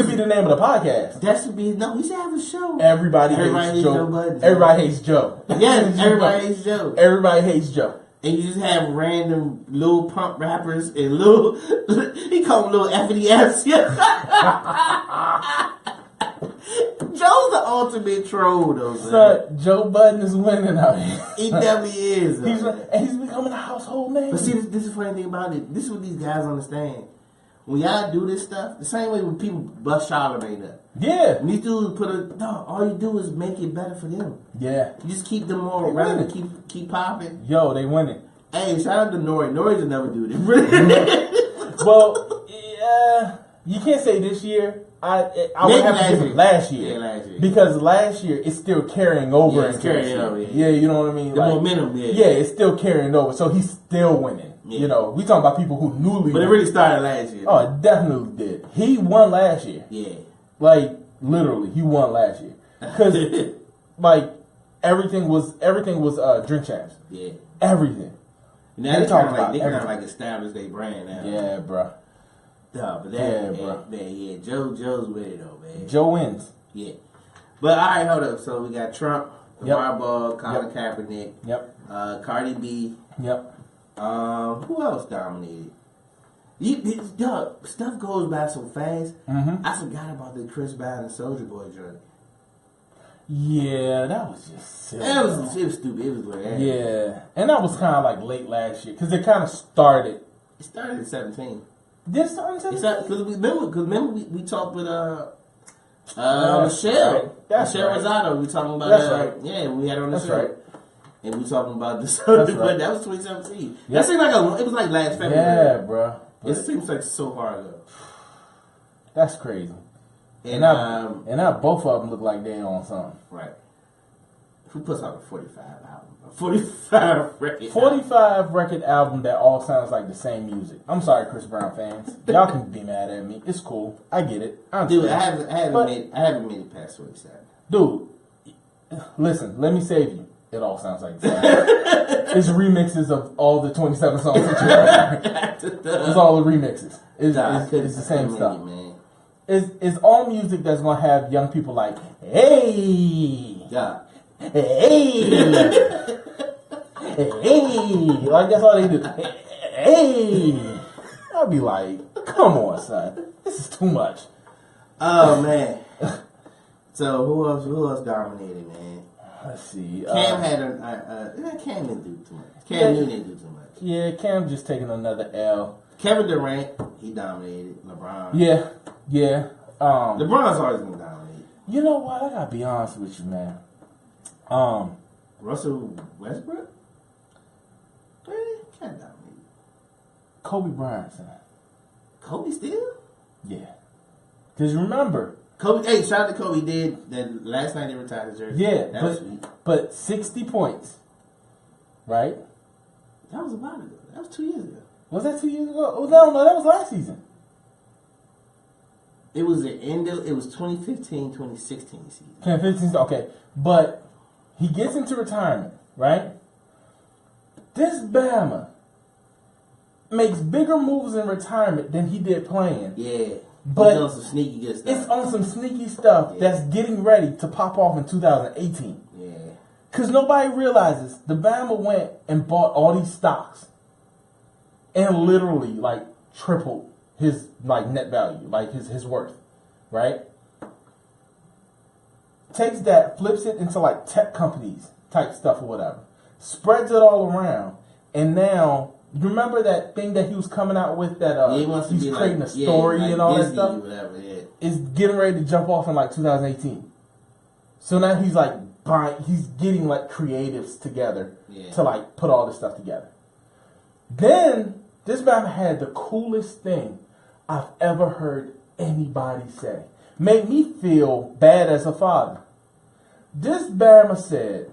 Speaker 1: be the name of the podcast.
Speaker 2: That should be, no, he should have a show.
Speaker 1: Everybody hates Joe
Speaker 2: Budden.
Speaker 1: Everybody hates Joe.
Speaker 2: Yes, everybody hates Joe.
Speaker 1: Everybody hates Joe.
Speaker 2: And you just have random Lil Pump rappers and he call him Lil FDS. Joe's the ultimate troll, though.
Speaker 1: Son, Joe Budden is winning out here.
Speaker 2: He definitely is.
Speaker 1: And he's becoming a household name.
Speaker 2: But see, this is the funny thing about it. This is what these guys understand. When y'all do this stuff, the same way when people bust Charlamagne up.
Speaker 1: Yeah.
Speaker 2: When these dudes all you do is make it better for them.
Speaker 1: Yeah.
Speaker 2: You just keep them more around and keep popping.
Speaker 1: Yo, they winning.
Speaker 2: Hey, shout out to Nori. Nori's another dude.
Speaker 1: Well, yeah, you can't say this year. I would have to give it last year.
Speaker 2: Yeah, last year.
Speaker 1: Because last year it's still carrying over.
Speaker 2: Yeah, it's carrying over.
Speaker 1: Yeah, you know what I mean?
Speaker 2: The momentum, yeah.
Speaker 1: Yeah, it's still carrying over. So he's still winning. Yeah. You know, we talking about people who newly
Speaker 2: But it really started last year.
Speaker 1: Oh, it definitely did. He won last year.
Speaker 2: Yeah.
Speaker 1: Like, literally, he won last year. Because, like, everything was Drink Champs.
Speaker 2: Yeah.
Speaker 1: Everything.
Speaker 2: Now they kind of like establish their brand now.
Speaker 1: Yeah, bro.
Speaker 2: Duh, but Joe's with it though, man.
Speaker 1: Joe wins.
Speaker 2: Yeah. But all right, hold up. So we got Trump, LeVar Ball, Colin Kaepernick.
Speaker 1: Yep.
Speaker 2: Cardi B.
Speaker 1: Yep.
Speaker 2: Who else dominated? Stuff goes by so fast.
Speaker 1: Mm-hmm.
Speaker 2: I forgot about the Chris Brown and Soulja Boy journey.
Speaker 1: Yeah, that was just silly.
Speaker 2: It was stupid. It was weird.
Speaker 1: Yeah, and that was kind of like late last year because it kind of started.
Speaker 2: It started in 17.
Speaker 1: Did it start in 17?
Speaker 2: Because remember we talked with Michelle.
Speaker 1: Right. That's
Speaker 2: Michelle
Speaker 1: right.
Speaker 2: Rosado. We talking about
Speaker 1: right.
Speaker 2: Yeah, we had her on the
Speaker 1: That's
Speaker 2: show.
Speaker 1: right.
Speaker 2: And we talking about the Soulja Boy.
Speaker 1: Right.
Speaker 2: That was 2017.
Speaker 1: Yep.
Speaker 2: That seemed like it was like last February.
Speaker 1: Yeah, bro.
Speaker 2: It seems like so far ago.
Speaker 1: That's crazy. And now both of them look like they on something.
Speaker 2: Right. Who puts out a 45 album? A 45 record
Speaker 1: 45 record album that all sounds like the same music. I'm sorry, Chris Brown fans. Y'all can be mad at me. It's cool. I get it.
Speaker 2: Dude, I haven't made it past 27.
Speaker 1: Dude, listen, let me save you. It all sounds like the same. It's remixes of all the 27 songs that you heard. It's all the remixes. It's the same stuff. It's all music that's gonna have young people like, hey,
Speaker 2: yeah.
Speaker 1: Hey, like that's all they do. Hey, I'll be like, come on, son, this is too much.
Speaker 2: Oh man. So who else dominated, man?
Speaker 1: Let's see.
Speaker 2: Cam Cam didn't do too much. Cam Newton didn't do too much.
Speaker 1: Yeah, Cam just taking another L.
Speaker 2: Kevin Durant, he dominated. LeBron.
Speaker 1: Yeah.
Speaker 2: LeBron's always gonna dominate.
Speaker 1: You know what? I gotta be honest with you, man.
Speaker 2: Russell Westbrook? Can't dominate.
Speaker 1: Kobe Bryant, son.
Speaker 2: Kobe still?
Speaker 1: Yeah. Because remember.
Speaker 2: Kobe, hey, shout out to Kobe. Did that last night he retired his jersey.
Speaker 1: Yeah.
Speaker 2: That was sweet.
Speaker 1: But 60 points. Right?
Speaker 2: That was a while ago. That was 2 years ago.
Speaker 1: Was that 2 years ago? Oh, no, that was last season.
Speaker 2: It was the end of, it was 2015, 2016 season.
Speaker 1: 2015, okay. But he gets into retirement, right? This Bama makes bigger moves in retirement than he did playing.
Speaker 2: Yeah.
Speaker 1: But
Speaker 2: it's on some sneaky good stuff.
Speaker 1: It's on some sneaky stuff that's getting ready to pop off in 2018.
Speaker 2: Yeah.
Speaker 1: Because nobody realizes the Bama went and bought all these stocks and literally like tripled his like net value, like his worth, right? Takes that, flips it into like tech companies type stuff or whatever, spreads it all around, and now you remember that thing that he was coming out with that he's creating a story and all that stuff.
Speaker 2: Whatever,
Speaker 1: is getting ready to jump off in like 2018. So now he's like he's getting like creatives together to like put all this stuff together. Then this man had the coolest thing I've ever heard anybody say. Made me feel bad as a father. This Bama said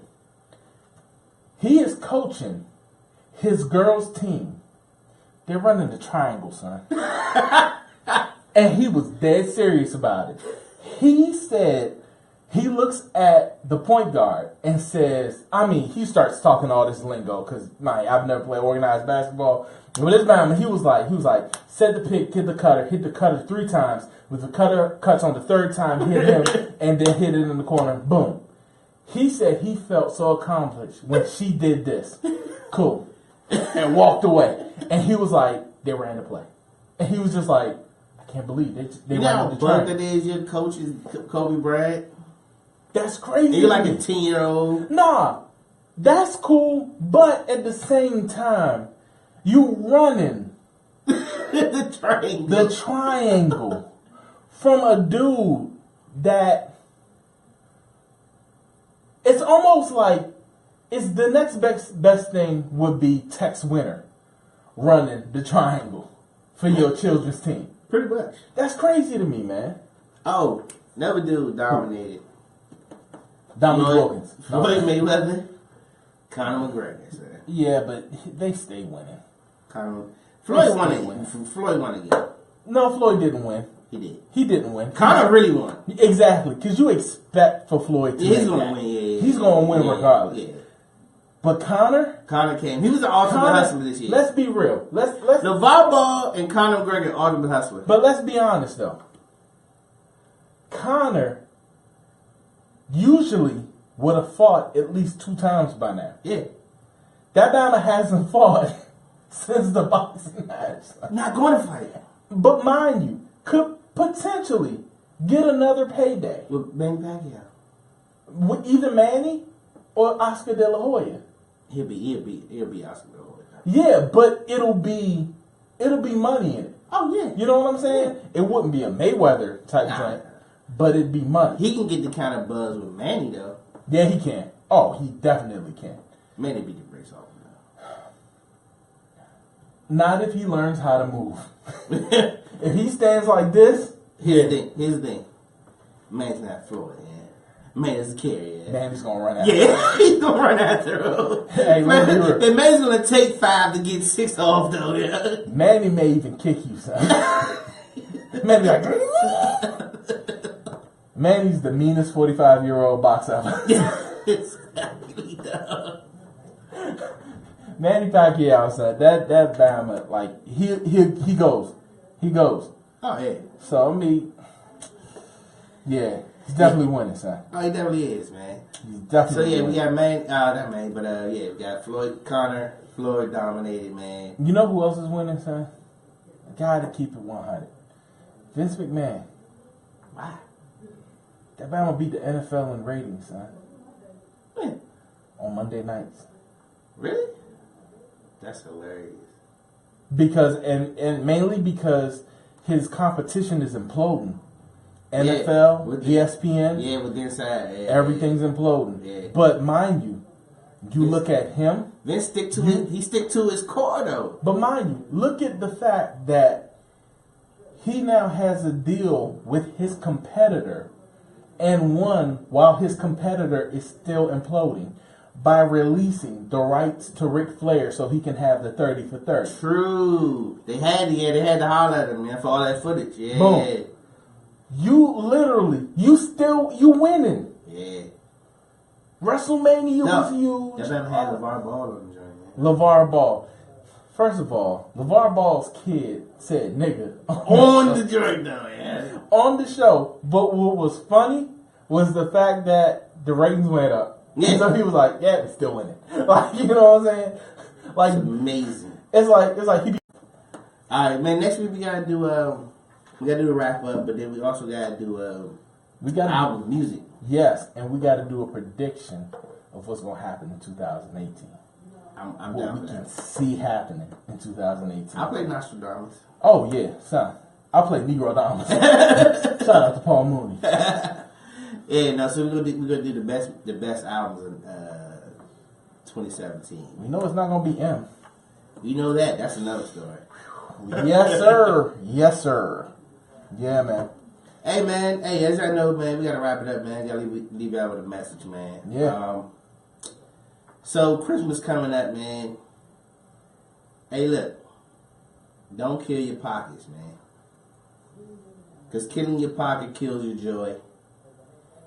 Speaker 1: he is coaching his girls' team. They're running the triangle, son. And he was dead serious about it. He said he looks at the point guard and says, he starts talking all this lingo because I've never played organized basketball. But this Bama, he was like, set the pick, hit the cutter 3 times. With the cutter cuts on the 3rd time, hit him, and then hit it in the corner. Boom. He said he felt so accomplished when she did this. Cool. And walked away. And he was like, they ran the play. And he was just like, I can't believe they ran the play.
Speaker 2: You know how bugged it is your coach is Kobe Bryant?
Speaker 1: That's crazy.
Speaker 2: And you're like a 10-year-old.
Speaker 1: Nah, that's cool, but at the same time, you running
Speaker 2: the
Speaker 1: triangle from a dude that it's almost like it's the next best thing would be Tex Winter running the triangle for your children's team.
Speaker 2: Pretty much.
Speaker 1: That's crazy to me, man.
Speaker 2: Oh, another dude dominated.
Speaker 1: Dominic Wilkins.
Speaker 2: Floyd Mayweather. Conor McGregor, sir.
Speaker 1: Yeah, but they stay winning.
Speaker 2: Floyd won again. Floyd won again.
Speaker 1: No, Floyd didn't win.
Speaker 2: He did.
Speaker 1: He didn't win.
Speaker 2: Conor really won.
Speaker 1: Exactly, because you expect for Floyd to
Speaker 2: he's going to win. Yeah,
Speaker 1: he's going to win regardless. Yeah. But Conor
Speaker 2: came. He was the ultimate hustler this year.
Speaker 1: Let's be real. Let's
Speaker 2: LeVar Ball and Conor McGregor, ultimate hustler.
Speaker 1: But let's be honest though. Conor usually would have fought at least 2 times by now.
Speaker 2: Yeah.
Speaker 1: That Bama hasn't fought since the boxing match.
Speaker 2: Not going to fight.
Speaker 1: But mind you, could potentially get another payday.
Speaker 2: With Manny Pacquiao.
Speaker 1: With either Manny or Oscar De La Hoya.
Speaker 2: He'll be Oscar De La Hoya.
Speaker 1: Yeah, but it'll be money in it.
Speaker 2: Oh yeah.
Speaker 1: You know what I'm saying? Yeah. It wouldn't be a Mayweather type joint, but it'd be money.
Speaker 2: He can get the kind of buzz with Manny though.
Speaker 1: Yeah, he can. Oh, he definitely can.
Speaker 2: Manny beat the brakes off him now.
Speaker 1: Not if he learns how to move. If he stands like this,
Speaker 2: here's the thing. Man's not Floyd, yeah. Man is a carrier.
Speaker 1: Man's gonna run after.
Speaker 2: Yeah, he's gonna run after him.
Speaker 1: Hey,
Speaker 2: and Man's gonna take 5 to get 6 off though. Yeah.
Speaker 1: Manny may even kick you, son. Manny like. Manny's the meanest 45-year-old boxer ever.
Speaker 2: Exactly.
Speaker 1: Manny Pacquiao, son. That Bama, like he goes.
Speaker 2: Oh yeah.
Speaker 1: So I mean, yeah. He's definitely winning, son.
Speaker 2: Oh, he definitely is, man.
Speaker 1: He's definitely
Speaker 2: winning.
Speaker 1: We
Speaker 2: got not Manny, but we got Floyd, Conor. Floyd dominated, man.
Speaker 1: You know who else is winning, son? A guy to keep it 100. Vince McMahon.
Speaker 2: Why?
Speaker 1: That Bama beat the NFL in ratings, son.
Speaker 2: When?
Speaker 1: On Monday nights.
Speaker 2: Really? That's hilarious.
Speaker 1: Because, and mainly because his competition is imploding. NFL, with ESPN.
Speaker 2: Yeah, with inside. Yeah,
Speaker 1: everything's imploding.
Speaker 2: Yeah.
Speaker 1: But mind you, look at him.
Speaker 2: Vince stick to his core though.
Speaker 1: But mind you, look at the fact that he now has a deal with his competitor and won while his competitor is still imploding by releasing the rights to Ric Flair so he can have the 30 for 30.
Speaker 2: True. They had to holler at him, man, for all that footage. Yeah.
Speaker 1: Boom. You winning.
Speaker 2: Yeah.
Speaker 1: WrestleMania was huge.
Speaker 2: That never had LeVar Ball on the joint, man.
Speaker 1: LeVar Ball. First of all, LeVar Ball's kid said nigga
Speaker 2: on the joint though, yeah.
Speaker 1: On the show. But what was funny was the fact that the ratings went up. Yeah. So he was like, yeah, it's still winning. Like, you know what I'm saying? Like,
Speaker 2: it's amazing.
Speaker 1: It's like he be.
Speaker 2: Alright, man, next week we gotta do the wrap up, but then we also gotta do album music.
Speaker 1: Yes, and we gotta do a prediction of what's gonna happen in 2018.
Speaker 2: I'm
Speaker 1: what
Speaker 2: down
Speaker 1: we
Speaker 2: for
Speaker 1: can
Speaker 2: that.
Speaker 1: See happening in 2018.
Speaker 2: I play Nostradamus.
Speaker 1: Oh yeah, son. I play Negro Damas. Shout out to Paul Mooney.
Speaker 2: Yeah, no. So we're gonna do the best albums in 2017.
Speaker 1: We know it's not gonna be M.
Speaker 2: We know that. That's another story.
Speaker 1: Yes, sir. Yes, sir. Yeah, man.
Speaker 2: Hey, man. Hey, as I know, man, we gotta wrap it up, man. Gotta leave you out with a message, man.
Speaker 1: Yeah.
Speaker 2: So Christmas coming up, man. Hey, look. Don't kill your pockets, man. Because killing your pocket kills your joy.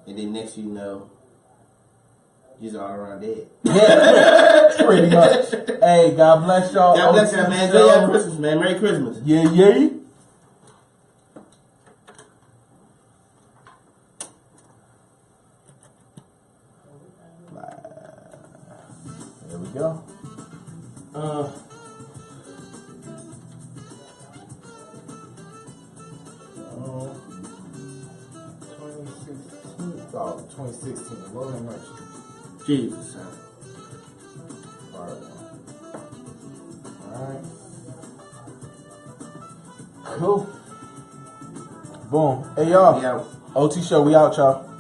Speaker 2: And then next you know, you're just all around dead.
Speaker 1: Yeah, pretty much. Hey, God bless y'all.
Speaker 2: God bless y'all, man. Enjoy your Christmas, man. Merry Christmas.
Speaker 1: Yeah, yeah. There we go. 2016. out 2016. Lord have mercy.
Speaker 2: Jesus, son.
Speaker 1: Alright. Cool. Boom. Hey, y'all. OT Show, we out, y'all.